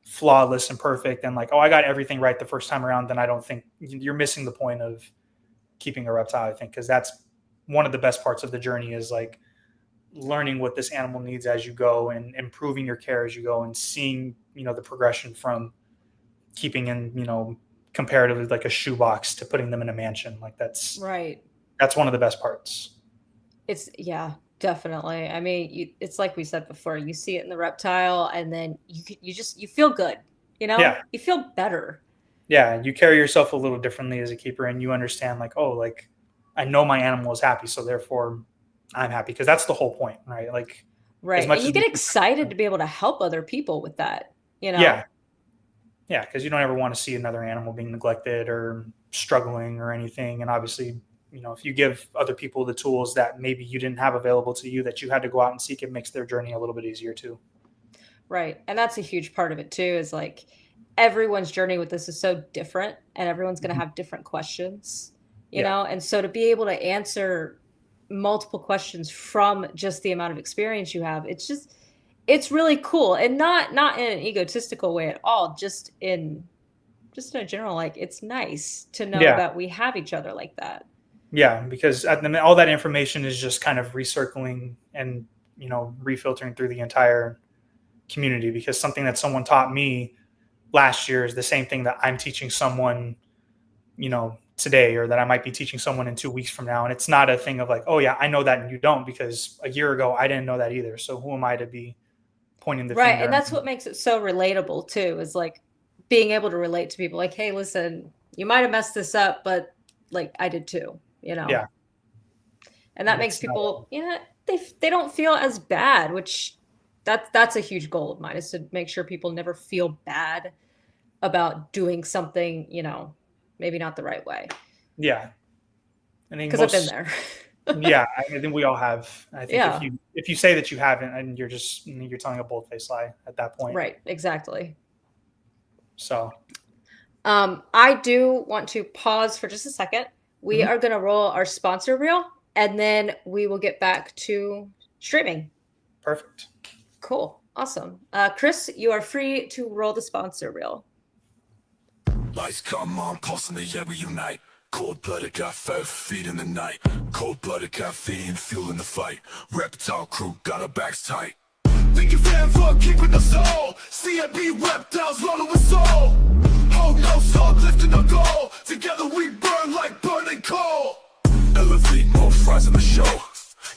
C: flawless and perfect and like, oh, I got everything right the first time around, then I don't think you're missing the point of keeping a reptile, I think, because that's one of the best parts of the journey, is like learning what this animal needs as you go and improving your care as you go and seeing, the progression from keeping in, comparatively like a shoebox to putting them in a mansion. Like
B: Right.
C: that's one of the best parts.
B: Yeah, definitely. I mean, it's like we said before, you see it in the reptile and then you feel good,
C: Yeah.
B: You feel better.
C: Yeah. You carry yourself a little differently as a keeper and you understand like, oh, like I know my animal is happy, so therefore I'm happy, because that's the whole point, right? Like, as
B: Right. And
C: much
B: you
C: as we
B: get excited to be able to help other people with that, you
C: yeah,
B: know?
C: yeah, because you don't ever want to see another animal being neglected or struggling or anything. And obviously, if you give other people the tools that maybe you didn't have available to you, that you had to go out and seek, it makes their journey a little bit easier too.
B: Right. And that's a huge part of it too, is like everyone's journey with this is so different and everyone's going to
C: Mhm.
B: have different questions,
C: Yeah.
B: And so to be able to answer multiple questions from just the amount of experience you have, it's really cool, and not in an egotistical way at all, just in a general, like, it's nice to know
C: Yeah.
B: that we have each other like that.
C: Yeah, because all that information is just kind of recircling and refiltering through the entire community. Because something that someone taught me last year is the same thing that I'm teaching someone, today, or that I might be teaching someone in 2 weeks from now. And it's not a thing of like, oh yeah, I know that and you don't, because a year ago I didn't know that either. So who am I to be pointing the
B: Right,
C: finger?
B: and that's what makes it so relatable too, is like being able to relate to people like, "Hey, listen, you might have messed this up, but like I did too," you know?
C: Yeah,
B: And that
C: and
B: makes
C: it's not.
B: people, they don't feel as bad, which that's a huge goal of mine, is to make sure people never feel bad about doing something, maybe not the right way.
C: Yeah, I think
B: Because I've been
C: most.
B: there.
C: Yeah, I think we all have. I think if
B: Yeah,
C: you say that you haven't, and you're telling a bold-faced lie at that point.
B: right, exactly.
C: So.
B: I do want to pause for just a second. We
C: Mhm.
B: are going to roll our sponsor reel, and then we will get back to streaming.
C: Perfect.
B: Cool. Awesome. Chris, you are free to roll the sponsor reel.
A: Lights come on, pulse in the air, we unite. Cold-blooded, got 5 feet in the night. Cold-blooded, caffeine, fueling the fight. Reptile crew, got our backs tight. Thank you, fan, for keeping us all. CMB reptiles, rolling with soul. Hold no soul, lifting our goal. Together we burn like burning coal. Elevate, more fries in the show.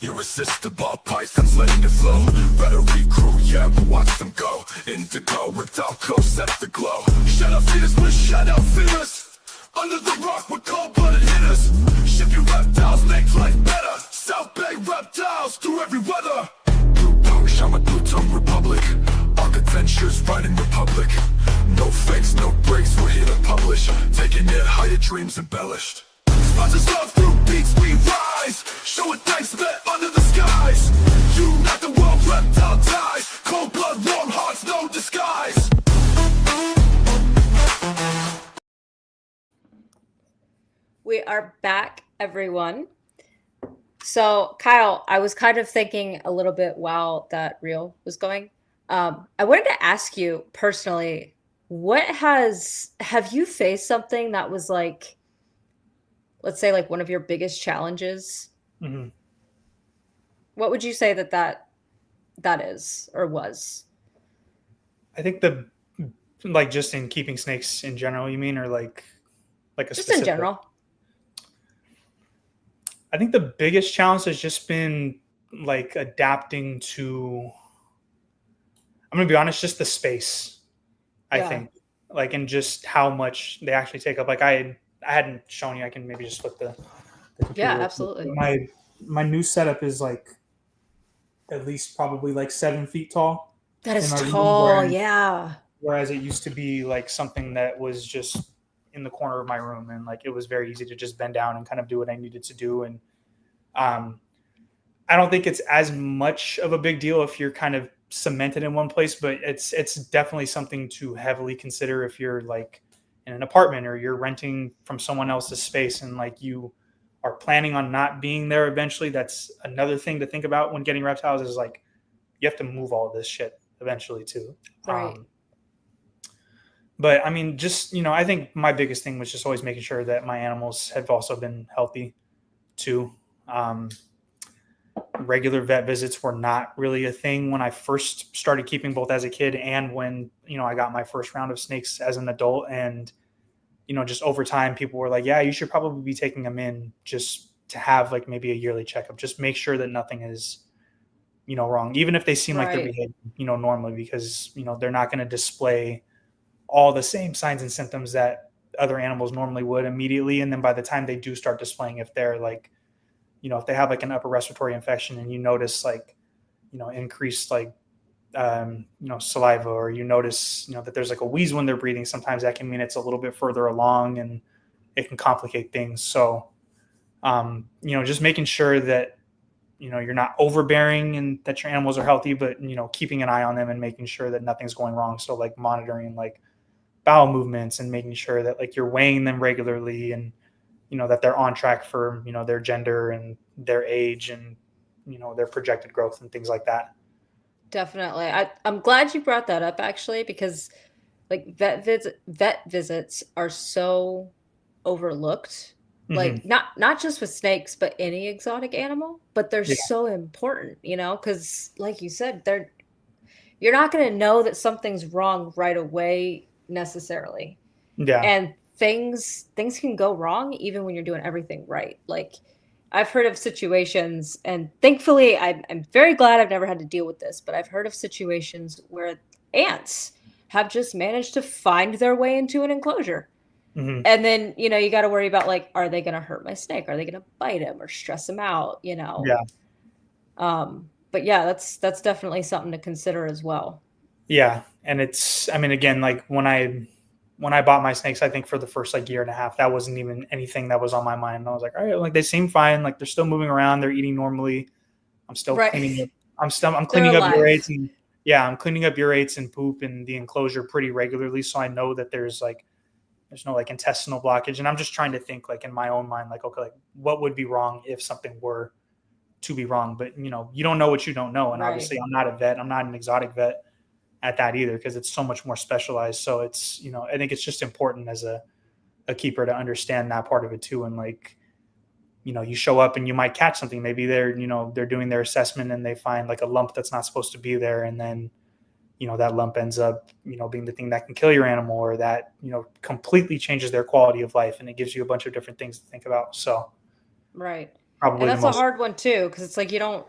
A: Irresistible pythons letting it flow. Battery crew, yeah, but watch them go. Indigo, reptile coast, set the glow. Shut up, feeders, we're shut out feelers. Under the rock, we're cold-blooded hitters. Ship your reptiles, make life better. South Bay reptiles, through every weather. Blue tongue, shaman, blue tongue republic. Arc adventures, riding republic. No fakes, no breaks, we're here to publish. Taking it higher, dreams embellished. Sponsors love through beats we rise. Show it thanks met under the skies. Unite the world, reptile ties. Cold blood, warm hearts, no disguise.
B: We are back, everyone. So, Kyle, I was kind of thinking a little bit while that reel was going. I wanted to ask you personally, have you faced something that was like, let's say, like one of your biggest challenges?
C: Mhm.
B: What would you say that is or was?
C: I think just in keeping snakes in general, you mean, or like a
B: Just in
C: specific.
B: general.
C: I think the biggest challenge has just been like adapting to. I'm gonna be honest, just the space. I
B: Yeah.
C: think, like, and just how much they actually take up. Like I hadn't shown you. I can maybe just flip the
B: Yeah,
C: computer real quick.
B: absolutely.
C: But my new setup is like at least probably like 7 feet tall
B: That
C: in
B: is
C: my room,
B: tall. Yeah.
C: whereas it used to be like something that was just in the corner of my room, and like it was very easy to just bend down and kind of do what I needed to do. And um, I don't think it's as much of a big deal if you're kind of cemented in one place, but it's definitely something to heavily consider if you're like in an apartment or you're renting from someone else's space and like you are planning on not being there eventually. That's another thing to think about when getting reptiles, is like you have to move all this shit eventually too.
B: Right.
C: But I mean, just, I think my biggest thing was just always making sure that my animals have also been healthy too. Um, Regular vet visits were not really a thing when I first started keeping, both as a kid and when, I got my first round of snakes as an adult. And, just over time, people were like, yeah, you should probably be taking them in just to have like maybe a yearly checkup. Just make sure that nothing is, wrong, even if they seem like they're
B: Right.
C: behaving, normally, because, they're not going to display all the same signs and symptoms that other animals normally would immediately. And then by the time they do start displaying, if they're like, if they have like an upper respiratory infection and you notice like, increased like, saliva, or you notice, that there's like a wheeze when they're breathing, sometimes that can mean it's a little bit further along and it can complicate things. So, just making sure that, you're not overbearing and that your animals are healthy, but, keeping an eye on them and making sure that nothing's going wrong. So like monitoring like bowel movements and making sure that like you're weighing them regularly, and that they're on track for their gender and their age and their projected growth and things like that.
B: Definitely. I'm glad you brought that up actually, because like vet visits are so overlooked.
C: Hmm.
B: Like not just with snakes, but any exotic animal, but they're
C: Yeah,
B: so important, because like you said, you're not going to know that something's wrong right away necessarily.
C: yeah,
B: And things can go wrong even when you're doing everything right. Like I've heard of situations, and thankfully I'm very glad I've never had to deal with this, but I've heard of situations where ants have just managed to find their way into an enclosure.
C: hmm,
B: And then, you got to worry about, like, are they going to hurt my snake? Are they going to bite him or stress him out?
C: yeah,
B: But yeah, that's definitely something to consider as well.
C: yeah. And it's, I mean, again, like when I bought my snakes, I think for the first like year and a half, that wasn't even anything that was on my mind. I was like, all right, like they seem fine, like they're still moving around, they're eating normally. I'm still
B: Right.
C: cleaning up. I'm
B: They're
C: cleaning up urates
B: alive.
C: and yeah, I'm cleaning up urates and poop in the enclosure pretty regularly, so I know that there's no like intestinal blockage. And I'm just trying to think like in my own mind, like okay, like what would be wrong if something were to be wrong? But you don't know what you don't know, and
B: Right.
C: obviously I'm not a vet. I'm not an exotic vet at that either because it's so much more specialized. So it's I think it's just important as a keeper to understand that part of it too, and like you show up and you might catch something. Maybe they're doing their assessment and they find like a lump that's not supposed to be there, and then that lump ends up being the thing that can kill your animal, or that completely changes their quality of life, and it gives you a bunch of different things to think about. So
B: Right. And
C: probably the
B: that's a
C: most.
B: hard one too, because it's like you don't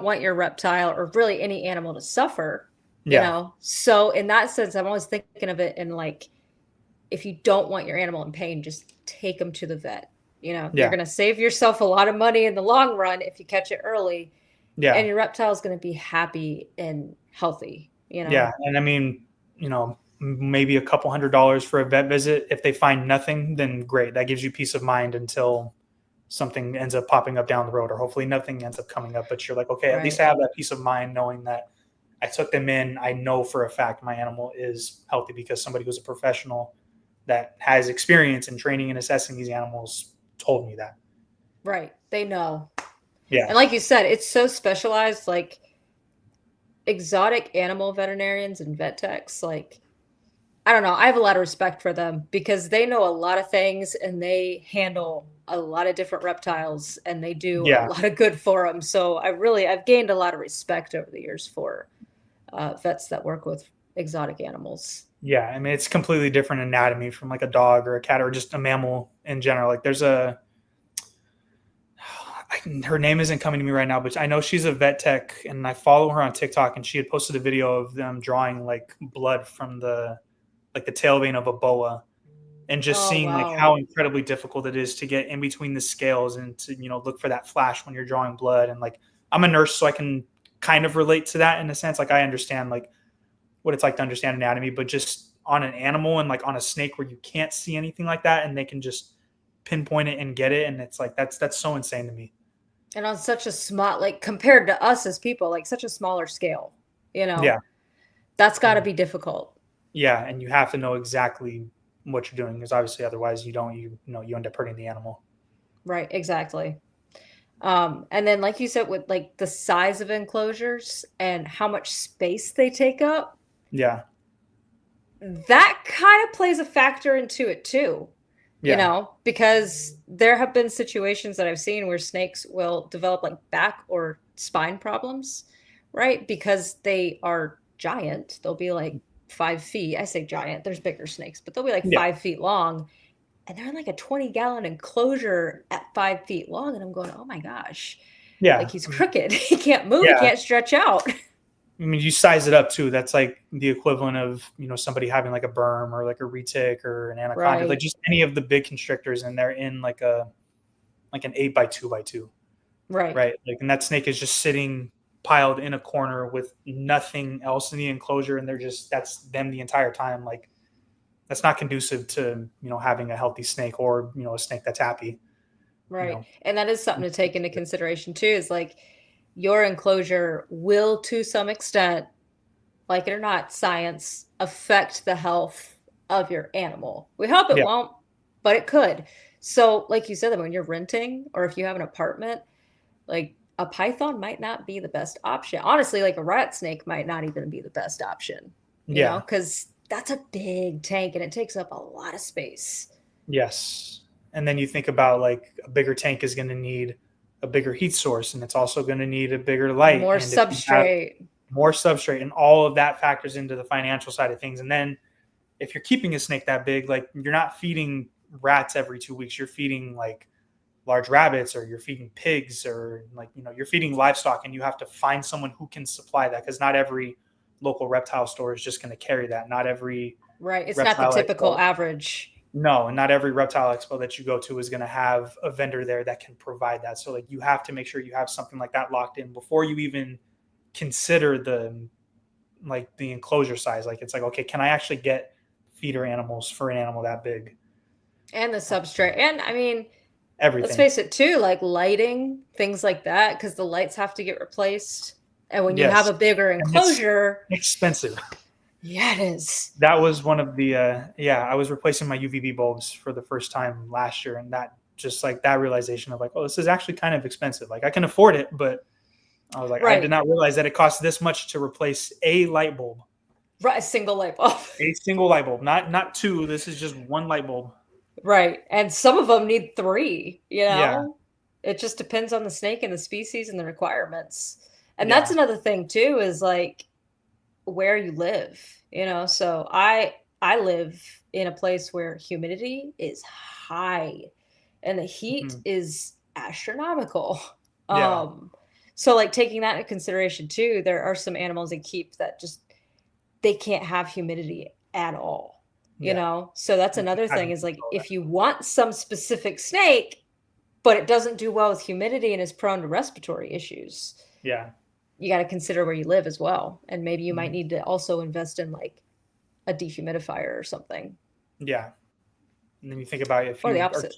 B: want your reptile or really any animal to suffer, you
C: Yeah,
B: know? So in that sense, I'm always thinking of it in like, if you don't want your animal in pain, just take them to the vet. You're
C: yeah,
B: going to save yourself a lot of money in the long run if you catch it early, and
C: yeah,
B: your reptile is going to be happy and healthy.
C: yeah. And I mean, maybe a couple $100 for a vet visit. If they find nothing, then great, that gives you peace of mind until something ends up popping up down the road, or hopefully nothing ends up coming up, but you're like, okay, at least
B: Right.
C: I have that peace of mind knowing that I took them in. I know for a fact my animal is healthy because somebody who's a professional that has experience in training and assessing these animals told me that.
B: Right. They know.
C: Yeah,
B: And like you said, it's so specialized. Like exotic animal veterinarians and vet techs, like I don't know. I have a lot of respect for them because they know a lot of things and they handle a lot of different reptiles and they do a
C: yeah,
B: lot of good for them. So I've gained a lot of respect over the years for vets that work with exotic animals.
C: yeah. I mean, it's completely different anatomy from like a dog or a cat or just a mammal in general. Like there's her name isn't coming to me right now, but I know she's a vet tech, and I follow her on TikTok, and she had posted a video of them drawing like blood from the tail vein of a boa, and just
B: Oh,
C: seeing like
B: wow.
C: how incredibly difficult it is to get in between the scales and to look for that flash when you're drawing blood. And like I'm a nurse, so I can kind of relate to that in a sense. Like I understand like what it's like to understand anatomy, but just on an animal and like on a snake where you can't see anything like that, and they can just pinpoint it and get it, and it's like that's so insane to me.
B: And on such a small, like compared to us as people, like such a smaller scale, you know,
C: Yeah,
B: that's got to
C: and
B: be difficult.
C: yeah, and you have to know exactly what you're doing because obviously otherwise you end up hurting the animal.
B: Right. Exactly. And then, like you said, with like the size of enclosures and how much space they take up,
C: Yeah,
B: that kind of plays a factor into it too,
C: yeah,
B: because there have been situations that I've seen where snakes will develop like back or spine problems, right? Because they are giant. They'll be like 5 feet. I say giant, there's bigger snakes, but they'll be like
C: yeah,
B: 5 feet long. And they're in like a 20-gallon enclosure at 5 feet long. And I'm going, oh my gosh, like
C: yeah.
B: he's crooked. He can't move. He
C: Yeah,
B: can't stretch out.
C: I mean, you size it up too. That's like the equivalent of somebody having like a berm or like a retic or an anaconda, like
B: Right.
C: just any of the big constrictors, and they're in like an 8 by 2 by 2,
B: Right.
C: right? Like, and that snake is just sitting piled in a corner with nothing else in the enclosure, and that's them the entire time. Like that's not conducive to having a healthy snake or a snake that's happy. You
B: Right.
C: know,
B: And that is something to take into consideration too, is like your enclosure will, to some extent, like it or not, science, affect the health of your animal. We hope it
C: yeah,
B: won't, but it could. So, like you said, when you're renting or if you have an apartment, like a python might not be the best option. Honestly, like a rat snake might not even be the best option,
C: Yeah.
B: because that's a big tank and it takes up a lot of space.
C: Yes. And then you think about like a bigger tank is going to need a bigger heat source, and it's also going to need a bigger light.
B: More
C: And if you have
B: substrate.
C: more substrate, and all of that factors into the financial side of things. And then if you're keeping a snake that big, like you're not feeding rats every 2 weeks, you're feeding like large rabbits, or you're feeding pigs, or like, you're feeding livestock, and you have to find someone who can supply that, because not every local reptile store is just going to carry that. Not every
B: Right. It's not the
C: reptile
B: typical
C: expo,
B: average.
C: no, and not every reptile expo that you go to is going to have a vendor there that can provide that. So like you have to make sure you have something like that locked in before you even consider the enclosure size. Like it's like, okay, can I actually get feeder animals for an animal that big?
B: And the substrate. And I mean, let's
C: Everything.
B: face it too, like lighting, things like that, because the lights have to get replaced. And when you have
C: Yes.
B: a bigger
C: And it's
B: enclosure,
C: expensive.
B: yeah, it is.
C: That was one of the I was replacing my UVB bulbs for the first time last year, and that just like that realization of like, oh, this is actually kind of expensive. Like I can afford it, but I was like, I did
B: Right.
C: not realize that it costs this much to replace a light bulb.
B: Right. A single light bulb.
C: A single light bulb, not two. This is just one light bulb.
B: Right. And some of them need three,
C: Yeah,
B: It just depends on the snake and the species and the requirements. And that's
C: yeah.
B: another thing too, is like where you live, So I live in a place where humidity is high and the heat
C: Mhm.
B: is astronomical.
C: Yeah,
B: So like taking that into consideration too, there are some animals they keep that just they can't have humidity at all,
C: yeah.
B: So that's
C: And
B: another
C: how do
B: thing
C: you
B: is like
C: control that?
B: if you want some specific snake, but it doesn't do well with humidity and is prone to respiratory issues,
C: Yeah.
B: you got to consider where you live as well. And maybe you might
C: Mhm.
B: need to also invest in like a dehumidifier or something,
C: Yeah. And then you think about
B: or the opposite.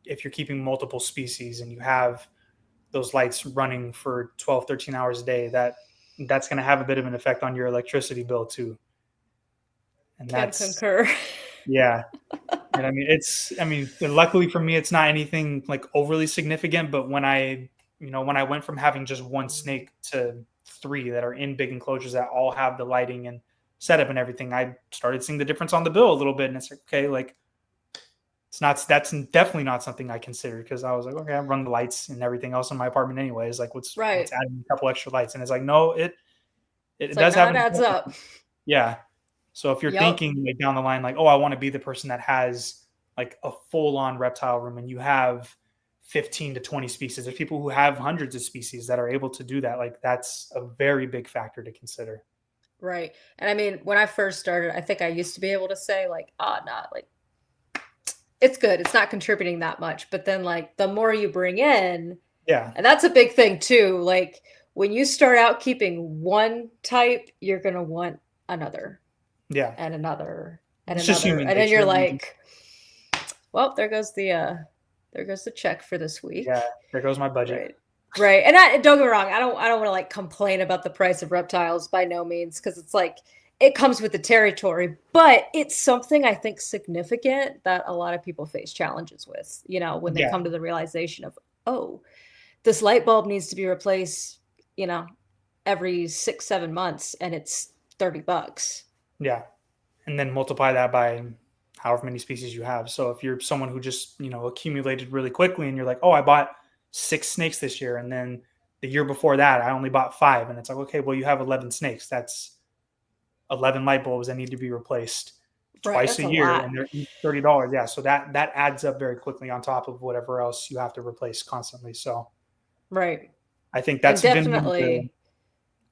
C: if you're keeping multiple species and you have those lights running for 12, 13 hours a day, that's going to have a bit of an effect on your electricity bill too. And
B: Can
C: that's,
B: concur.
C: yeah. And luckily for me, it's not anything like overly significant, but when I went from having just one snake to three that are in big enclosures that all have the lighting and setup and everything, I started seeing the difference on the bill a little bit. And it's like, okay, like that's definitely not something I considered, because I was like, okay, I run the lights and everything else in my apartment anyways. Like what's
B: Right.
C: adding a couple extra lights? And it's like, no,
B: It's
C: it
B: like,
C: does
B: no,
C: have
B: it
C: an
B: adds
C: effect.
B: up.
C: Yeah. So if you're
B: Yep.
C: thinking like down the line, like, oh, I want to be the person that has like a full on reptile room, and you have 15 to 20 species, there's people who have hundreds of species that are able to do that. Like that's a very big factor to consider.
B: Right. And I mean, when I first started, I think I used to be able to say like, nah, like it's good. It's not contributing that much. But then like the more you bring in,
C: Yeah.
B: and that's a big thing too. Like when you start out keeping one type, you're going to want another
C: Yeah.
B: and another and
C: It's just
B: another.
C: human
B: And then you're
C: nature.
B: like, well, there goes the check for this
C: Yeah.
B: week.
C: There goes my budget.
B: Right. Right. And don't get me wrong, I don't want to like complain about the price of reptiles by no means, because it's like it comes with the territory, but it's something I think significant that a lot of people face challenges with, when they
C: Yeah.
B: come to the realization of, oh, this light bulb needs to be replaced, you know, every 6, 7 months and it's $30.
C: Yeah. And then multiply that by however many species you have. So if you're someone who just, accumulated really quickly, and you're like, oh, I bought 6 snakes this year, and then the year before that, I only bought five. And it's like, okay, well, you have 11 snakes. That's 11 light bulbs that need to be replaced
B: Right.
C: twice
B: That's
C: a
B: a
C: year,
B: lot.
C: and they're each $30. Yeah. So that adds up very quickly on top of whatever else you have to replace constantly. So
B: Right.
C: I think
B: And
C: that's been one of the,
B: definitely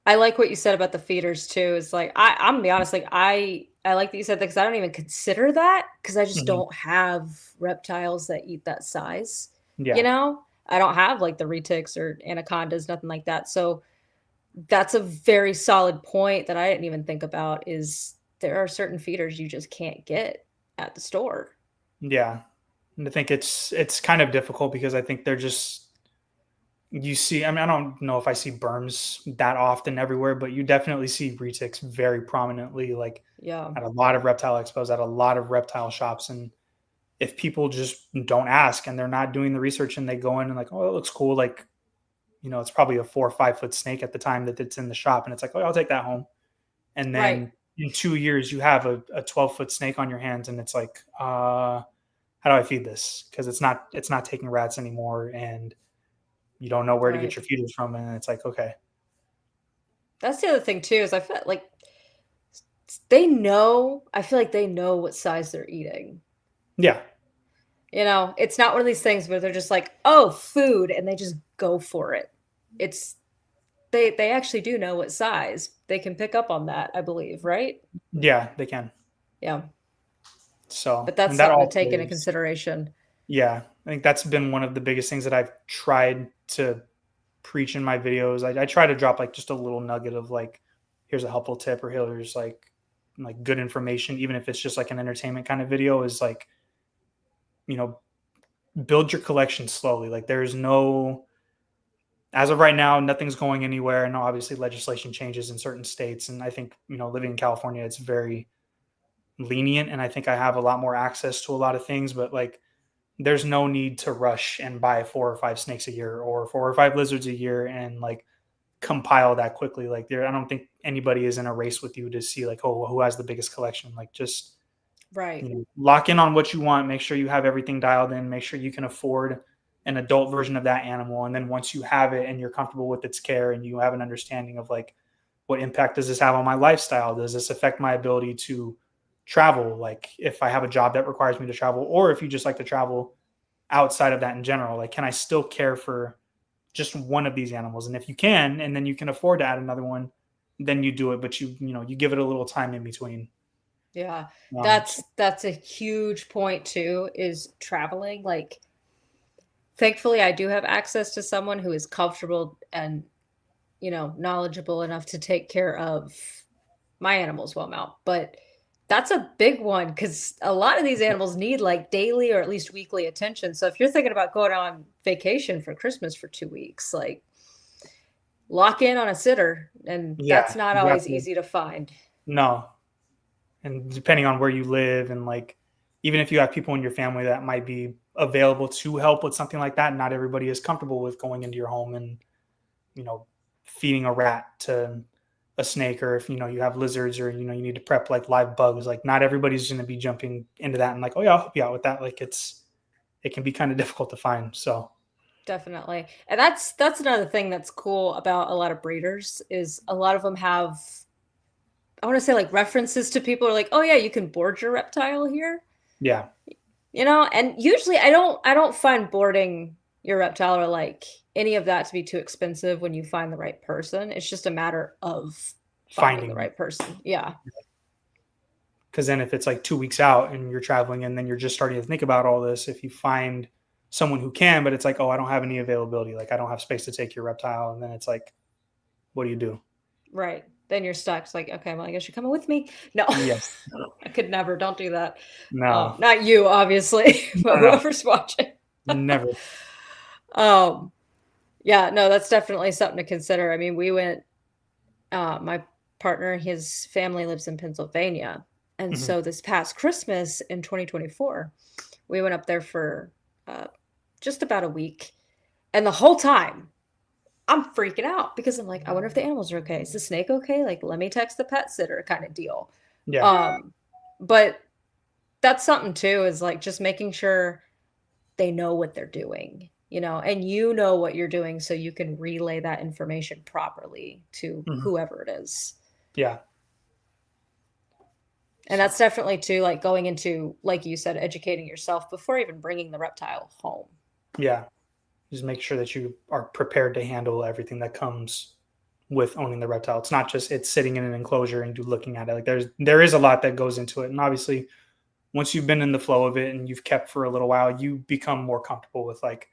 B: I like what you said about the feeders too. Is like I'm gonna be honest, like I like that you said that because I don't even consider that because I just
C: Mhm.
B: don't have reptiles that eat that size.
C: Yeah.
B: I don't have like the retics or anacondas, nothing like that. So that's a very solid point that I didn't even think about. Is there are certain feeders you just can't get at the store.
C: Yeah. And I think it's kind of difficult, because I think they're just, I don't know if I see berms that often everywhere, but you definitely see retics very prominently, like
B: Yeah.
C: at a lot of reptile expos, at a lot of reptile shops. And if people just don't ask and they're not doing the research, and they go in and like, oh, it looks cool, like it's probably a 4 or 5 foot snake at the time that it's in the shop, and it's like, oh, I'll take that home. And
B: Right.
C: then in 2 years, you have a 12-foot snake on your hands, and it's like, how do I feed this? Because it's not taking rats anymore, and you don't know where to get
B: Right.
C: your feeders from, and it's like, okay,
B: That's the other thing too, is I feel like they know, I feel like they know what size they're eating.
C: yeah,
B: It's not one of these things where they're just like, "Oh, food," and they just go for it. It's they actually do know what size. They can pick up on that, I believe, right?
C: yeah, they can.
B: Yeah.
C: So,
B: But that's
C: and that
B: something to
C: all
B: take into
C: plays.
B: consideration.
C: Yeah, I think that's been one of the biggest things that I've tried to preach in my videos. I try to drop like just a little nugget of like, here's a helpful tip, or here's like good information, even if it's just like an entertainment kind of video. Is like, you know, build your collection slowly. Like there's no, as of right now, nothing's going anywhere. And obviously legislation changes in certain states. And I think, living in California, it's very lenient. And I think I have a lot more access to a lot of things, but like there's no need to rush and buy 4 or 5 snakes a year or 4 or 5 lizards a year and like compile that quickly. Like I don't think anybody is in a race with you to see like, oh, who has the biggest collection. Like just
B: Right.
C: lock in on what you want, make sure you have everything dialed in, make sure you can afford an adult version of that animal. And then once you have it and you're comfortable with its care and you have an understanding of like, what impact does this have on my lifestyle? Does this affect my ability to travel? Like if I have a job that requires me to travel, or if you just like to travel outside of that in general, like can I still care for just one of these animals? And if you can, and then you can afford to add another one, then you do it. But you give it a little time in between.
B: Yeah.
C: So,
B: That's a huge point too, is traveling. Like, thankfully I do have access to someone who is comfortable and, knowledgeable enough to take care of my animals while I'm out. But that's a big one because a lot of these animals need like daily or at least weekly attention. So if you're thinking about going on vacation for Christmas for 2 weeks, like lock in on a sitter. And that's
C: yeah,
B: not
C: you have
B: always
C: to.
B: easy to find.
C: No, and depending on where you live, and like even if you have people in your family that might be available to help with something like that, not everybody is comfortable with going into your home and you know feeding a rat to a snake, or if you have lizards, or you need to prep like live bugs. Like not everybody's going to be jumping into that and like, oh yeah, I'll help you out with that. Like it can be kind of difficult to find. So
B: Definitely. And that's another thing that's cool about a lot of breeders is a lot of them have, I want to say, like references to people are like, "Oh yeah, you can board your reptile here."
C: yeah,
B: And usually I don't find boarding your reptile or like any of that to be too expensive when you find the right person. It's just a matter of finding the
C: finding.
B: right person. Yeah.
C: Because then if it's like 2 weeks out and you're traveling and then you're just starting to think about all this, if you find someone who can, but it's like, oh, I don't have any availability, like I don't have space to take your reptile, and then it's like, what do you do?
B: Right. Then you're stuck. It's like, okay, well, I guess you're coming with me. No,
C: Yes.
B: I could never. Don't do that.
C: No.
B: Not you, obviously, but
C: No, no,
B: whoever's watching.
C: never.
B: um, yeah, no, that's definitely something to consider. I mean, we went, my partner, his family lives in Pennsylvania. And
C: Mhm.
B: so this past Christmas in 2024, we went up there for uh, just about a week. And the whole time, I'm freaking out because I'm like, I wonder if the animals are okay. Is the snake okay? Like, let me text the pet sitter kind of deal.
C: Yeah.
B: Um, but that's something too, is like just making sure they know what they're doing, and you know what you're doing so you can relay that information properly to
C: Mhm.
B: whoever it is.
C: Yeah.
B: And
C: So
B: that's definitely too, like going into, like you said, educating yourself before even bringing the reptile home.
C: yeah, just make sure that you are prepared to handle everything that comes with owning the reptile. It's not just it's sitting in an enclosure and you looking at it. Like there is a lot that goes into it, and obviously once you've been in the flow of it and you've kept for a little while, you become more comfortable with like,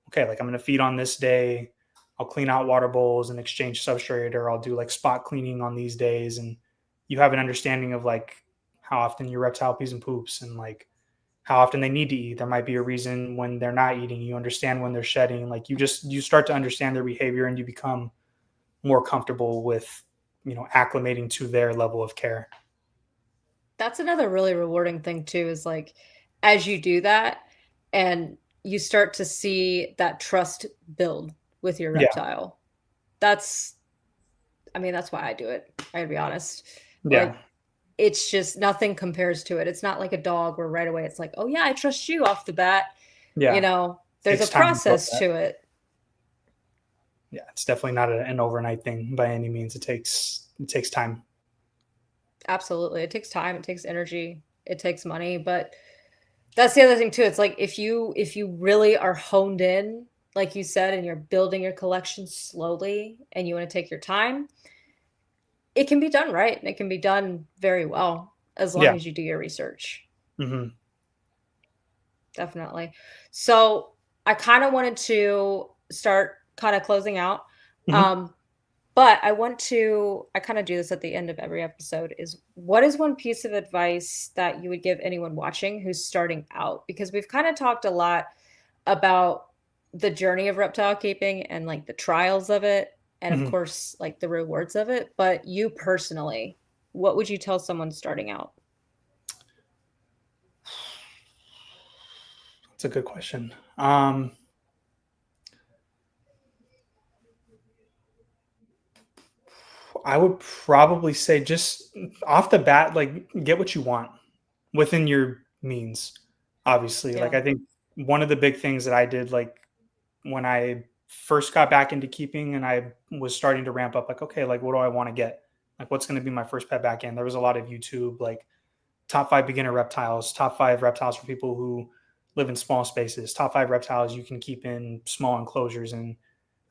C: okay, like I'm going to feed on this day. I'll clean out water bowls and exchange substrate, or I'll do like spot cleaning on these days. And you have an understanding of like how often your reptile pees and poops, and like how often they need to eat. There might be a reason when they're not eating. You understand when they're shedding. Like you start to understand their behavior, and you become more comfortable with, acclimating to their level of care.
B: That's another really rewarding thing too, is like as you do that and you start to see that trust build with your
C: Yeah.
B: reptile. That's that's why I do it. I gotta be honest.
C: Yeah.
B: Like, it's just nothing compares to it. It's not like a dog where right away it's like, oh yeah, I trust you off the bat.
C: Yeah.
B: There's a
C: Takes time to build
B: process
C: that.
B: to it.
C: Yeah. It's definitely not an overnight thing by any means. It takes time.
B: Absolutely. It takes time, it takes energy, it takes money, but that's the other thing too. It's like if you really are honed in, like you said, and you're building your collection slowly and you want to take your time, it can be done right and it can be done very well as long
C: Yeah.
B: as you do your research.
C: Hmm.
B: Definitely. So I kind of wanted to start kind of closing out.
C: Hmm.
B: Um, but I kind of do this at the end of every episode is what is one piece of advice that you would give anyone watching who's starting out? Because we've kind of talked a lot about the journey of reptile keeping and like the trials of it. And of
C: Hmm.
B: course, like the rewards of it. But you personally, what would you tell someone starting out?
C: That's a good question. I would probably say just off the bat, like get what you want within your means. Obviously, like
B: Yeah.
C: I think one of the big things that I did, like when I first got back into keeping and I was starting to ramp up, like okay, like what do I want to get? Like what's going to be my first pet back in? There was a lot of YouTube, like top 5 beginner reptiles, top 5 reptiles for people who live in small spaces, top 5 reptiles you can keep in small enclosures. And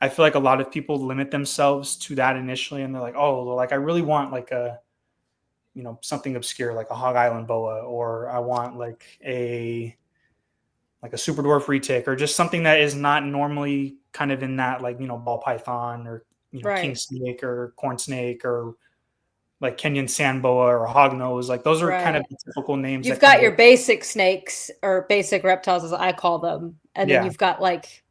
C: I feel like a lot of people limit themselves to that initially, and they're like, "Oh, well, like I really want like a, something obscure like a Hog Island boa, or I want like a super dwarf retic, or just something that is not normally kind of in that like ball python or king
B: Right.
C: snake or corn snake or like Kenyan sand boa or hognose. Like those are kind of
B: Right.
C: the typical names
B: You've
C: that come
B: got your
C: with.
B: basic snakes or basic reptiles, as I call them. And then
C: Yeah,
B: you've got like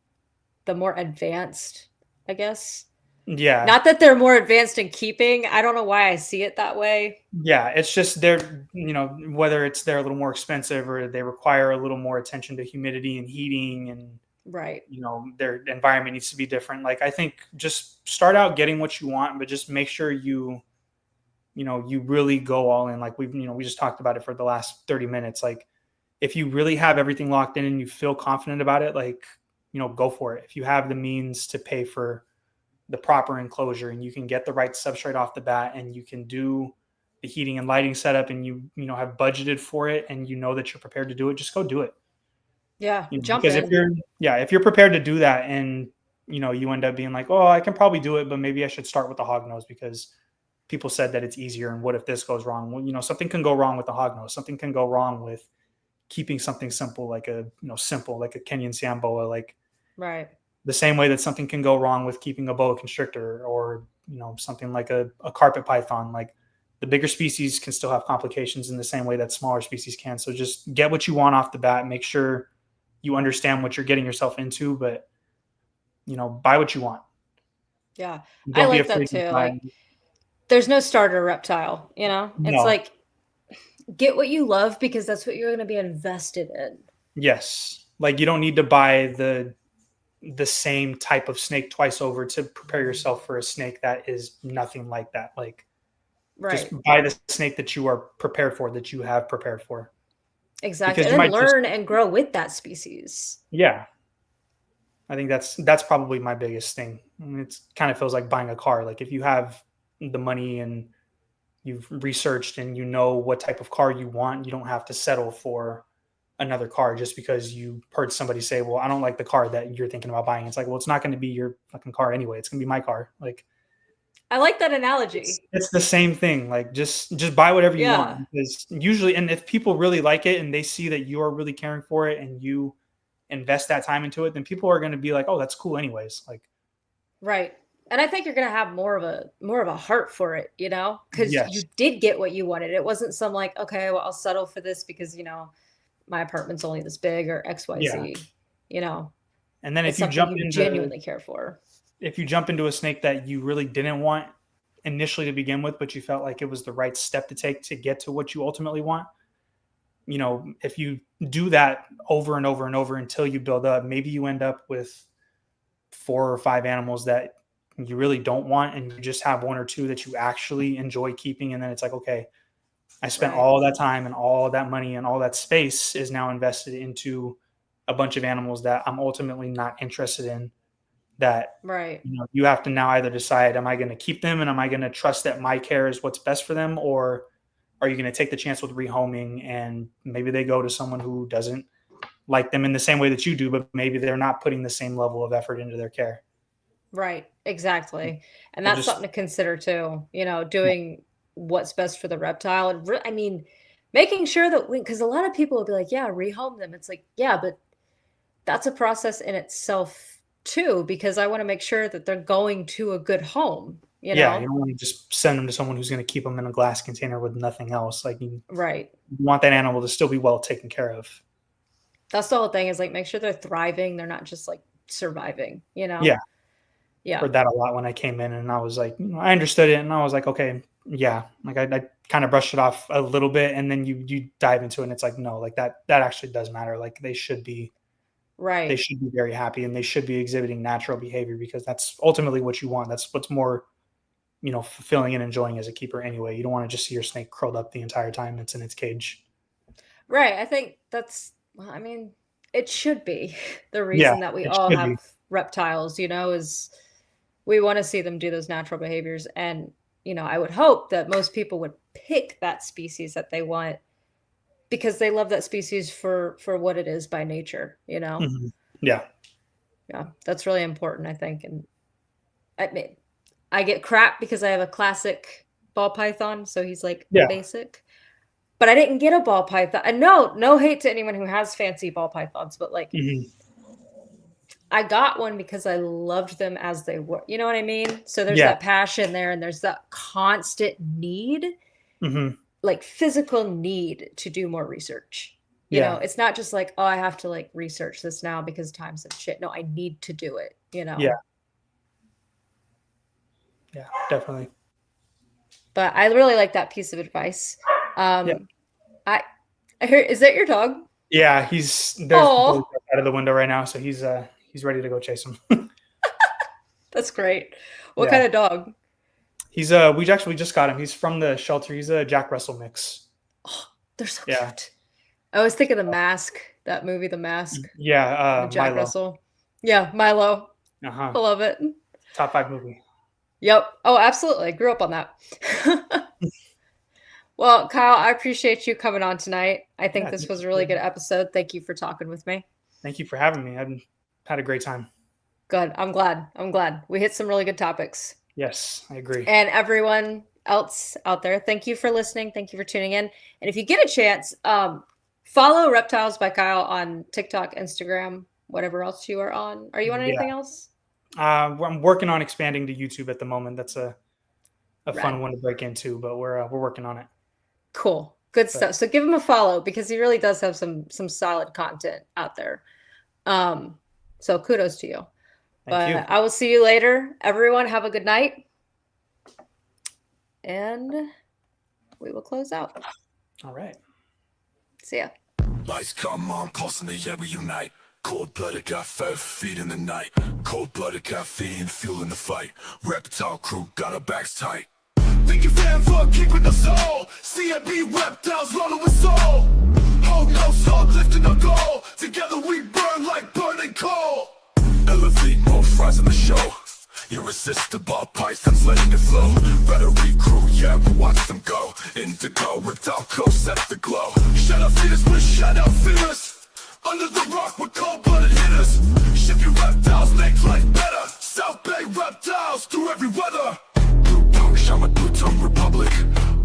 B: the more advanced, I guess.
C: yeah,
B: Not that they're more advanced in keeping. I don't know why I see it that way.
C: yeah. It's just they're whether it's they're a little more expensive or they require a little more attention to humidity and heating, and
B: Right.
C: their environment needs to be different. Like I think just start out getting what you want, but just make sure you really go all in. Like we just talked about it for the last 30 minutes. Like if you really have everything locked in and you feel confident about it, like go for it. If you have the means to pay for the proper enclosure and you can get the right substrate off the bat and you can do the heating and lighting setup and you have budgeted for it and you know that you're prepared to do it, just go do it.
B: Yeah. Jump
C: Because if
B: in.
C: you're prepared to do that and you end up being like, oh, I can probably do it, but maybe I should start with the hog nose because people said that it's easier. And what if this goes wrong? Well, something can go wrong with the hog nose. Something can go wrong with keeping something simple, like simple, like a Kenyan Samboa, like
B: Right.
C: the same way that something can go wrong with keeping a boa constrictor or, something like a carpet python. Like the bigger species can still have complications in the same way that smaller species can. So just get what you want off the bat, make sure you understand what you're getting yourself into, but buy what you want.
B: Yeah. I
C: Don't be
B: like that
C: afraid to
B: too.
C: buy.
B: Like, there's no starter reptile, It's
C: No.
B: like get what you love because that's what you're going to be invested in.
C: Yes. Like you don't need to buy the same type of snake twice over to prepare yourself for a snake that is nothing like that. Like just
B: Right.
C: buy the snake that you are prepared for, that you have prepared for.
B: Exactly.
C: Because
B: And
C: you
B: then
C: might just
B: learn and grow with that species.
C: yeah. I think that's probably my biggest thing. It kind of feels like buying a car. Like if you have the money and you've researched and you know what type of car you want, you don't have to settle for another car just because you heard somebody say, well, I don't like the car that you're thinking about buying. It's like, well, it's not going to be your fucking car anyway. It's going to be my car. Like
B: I like that
C: it's
B: analogy.
C: it's the same thing. Like just buy whatever you
B: Yeah.
C: want, because usually, and if people really like it and they see that you are really caring for it and you invest that time into it, then people are going to be like, oh, that's cool anyways. Like,
B: Right. And I think you're going to have more of a heart for it, cuz
C: yes.
B: you did get what you wanted. It wasn't some like, okay, well I'll settle for this because, my apartment's only this big or
C: Yeah.
B: XYZ, you know.
C: And then
B: It's
C: if you
B: something
C: jump
B: you
C: into
B: genuinely care for.
C: a snake that you really didn't want initially to begin with, but you felt like it was the right step to take to get to what you ultimately want, if you do that over and over and over until you build up, maybe you end up with 4 or 5 animals that you really don't want, and you just have 1 or 2 that you actually enjoy keeping. And then it's like, okay, I spent
B: Right.
C: all that time and all that money and all that space is now invested into a bunch of animals that I'm ultimately not interested in, that
B: Right.
C: you have to now either decide, am I going to keep them and am I going to trust that my care is what's best for them, or are you going to take the chance with rehoming and maybe they go to someone who doesn't like them in the same way that you do, but maybe they're not putting the same level of effort into their care.
B: Right. Exactly. And
C: So
B: that's
C: just
B: something to consider too, doing what's best for the reptile. And I mean, making sure that because a lot of people will be like, yeah, rehome them. It's like, yeah, but that's a process in itself too, because I want to make sure that they're going to a good home, you
C: yeah, you
B: know?
C: don't want to just send them to someone who's going to keep them in a glass container with nothing else. Like you
B: Right.
C: want that animal to still be well taken care of.
B: That's the whole thing is like make sure they're thriving. They're not just like surviving, you know?
C: Yeah,
B: Yeah.
C: heard that a lot when I came in, and I was like, I understood it, and I was like, okay, yeah, like I kind of brushed it off a little bit, and then you dive into it, and it's like, no, like that actually does matter. Like they should be
B: Right.
C: very happy, and they should be exhibiting natural behavior, because that's ultimately what you want. That's what's more fulfilling and enjoying as a keeper anyway. You don't want to just see your snake curled up the entire time it's in its cage.
B: Right. I think that's, well, I mean, it should be the
C: Yeah,
B: reason that we
C: it
B: all
C: should be.
B: have reptiles, is we want to see them do those natural behaviors. And, I would hope that most people would pick that species that they want because they love that species for what it is by nature,
C: Mhm. Yeah.
B: Yeah, that's really important, I think. And I mean, I get crap because I have a classic ball python, so he's like
C: Yeah.
B: basic. But I didn't get a ball python. And no hate to anyone who has fancy ball pythons, but like
C: Mhm.
B: I got one because I loved them as they were. You know what I mean? So there's
C: Yeah.
B: that passion there and there's that constant need,
C: Mhm.
B: like physical need to do more research.
C: Yeah.
B: It's not just like, oh, I have to like research this now because times have shit. No, I need to do it.
C: Yeah. Yeah, definitely.
B: But I really like that piece of advice.
C: Yeah.
B: I hear, is that your dog?
C: Yeah, there's
B: Oh,
C: bullies out of the window right now, so he's ready to go chase him.
B: that's great. What
C: Yeah.
B: kind of dog?
C: He's we actually just got him. He's from the shelter. He's a Jack Russell mix.
B: Oh, they're so
C: Yeah.
B: cute. I always think of The Mask, that movie, The Mask,
C: Yeah,
B: with Jack
C: Milo.
B: Russell. Yeah, Milo. I
C: Uh-huh.
B: love it.
C: Top 5 movie.
B: Yep. Oh, absolutely. I grew up on that. Well, Kyle, I appreciate you coming on tonight. I think
C: Yeah,
B: this was a really good episode. Thank you for talking with me.
C: thank you for having me. I've had a great time.
B: Good. I'm glad. We hit some really good topics.
C: Yes, I agree.
B: And everyone else out there, thank you for listening. Thank you for tuning in. And if you get a chance, follow Reptiles by Kyle on TikTok, Instagram, whatever else you are on. Are you on anything else?
C: I'm working on expanding to YouTube at the moment. That's a
B: Rad.
C: fun one to break into, but we're working on it.
B: Cool. Good stuff. So give him a follow because he really does have some solid content out there. So kudos to you.
C: Thank you.
B: I will see you later. Everyone have a good night. And we will close out.
C: All right.
B: See ya.
A: Lights come on, pulse in the air, we unite. Cold-blooded, got 5 feet in the night. Cold-blooded, caffeine, fueling the fight. Reptile crew, got our backs tight. Thank you, fam, for keeping us all. CMB reptiles, rolling with soul. Hold no soul, lifting our goal. Together we burn like burning coal. Elevate, more fries in the show. Irresistible pythons letting it flow. Battery crew, yeah, but watch them go. Indigo, reptile coast, set the glow. Shout out feeders, but shout out fearless. Under the rock with cold-blooded hitters. Ship your reptiles, make life better. South Bay reptiles, through every weather. Blue tongue, shaman, blue tongue republic.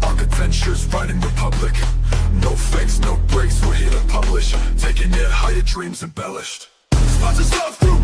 A: Arc adventures, riding republic. No fakes, no breaks, we're here to publish. Taking it higher, dreams embellished. Sponsors love through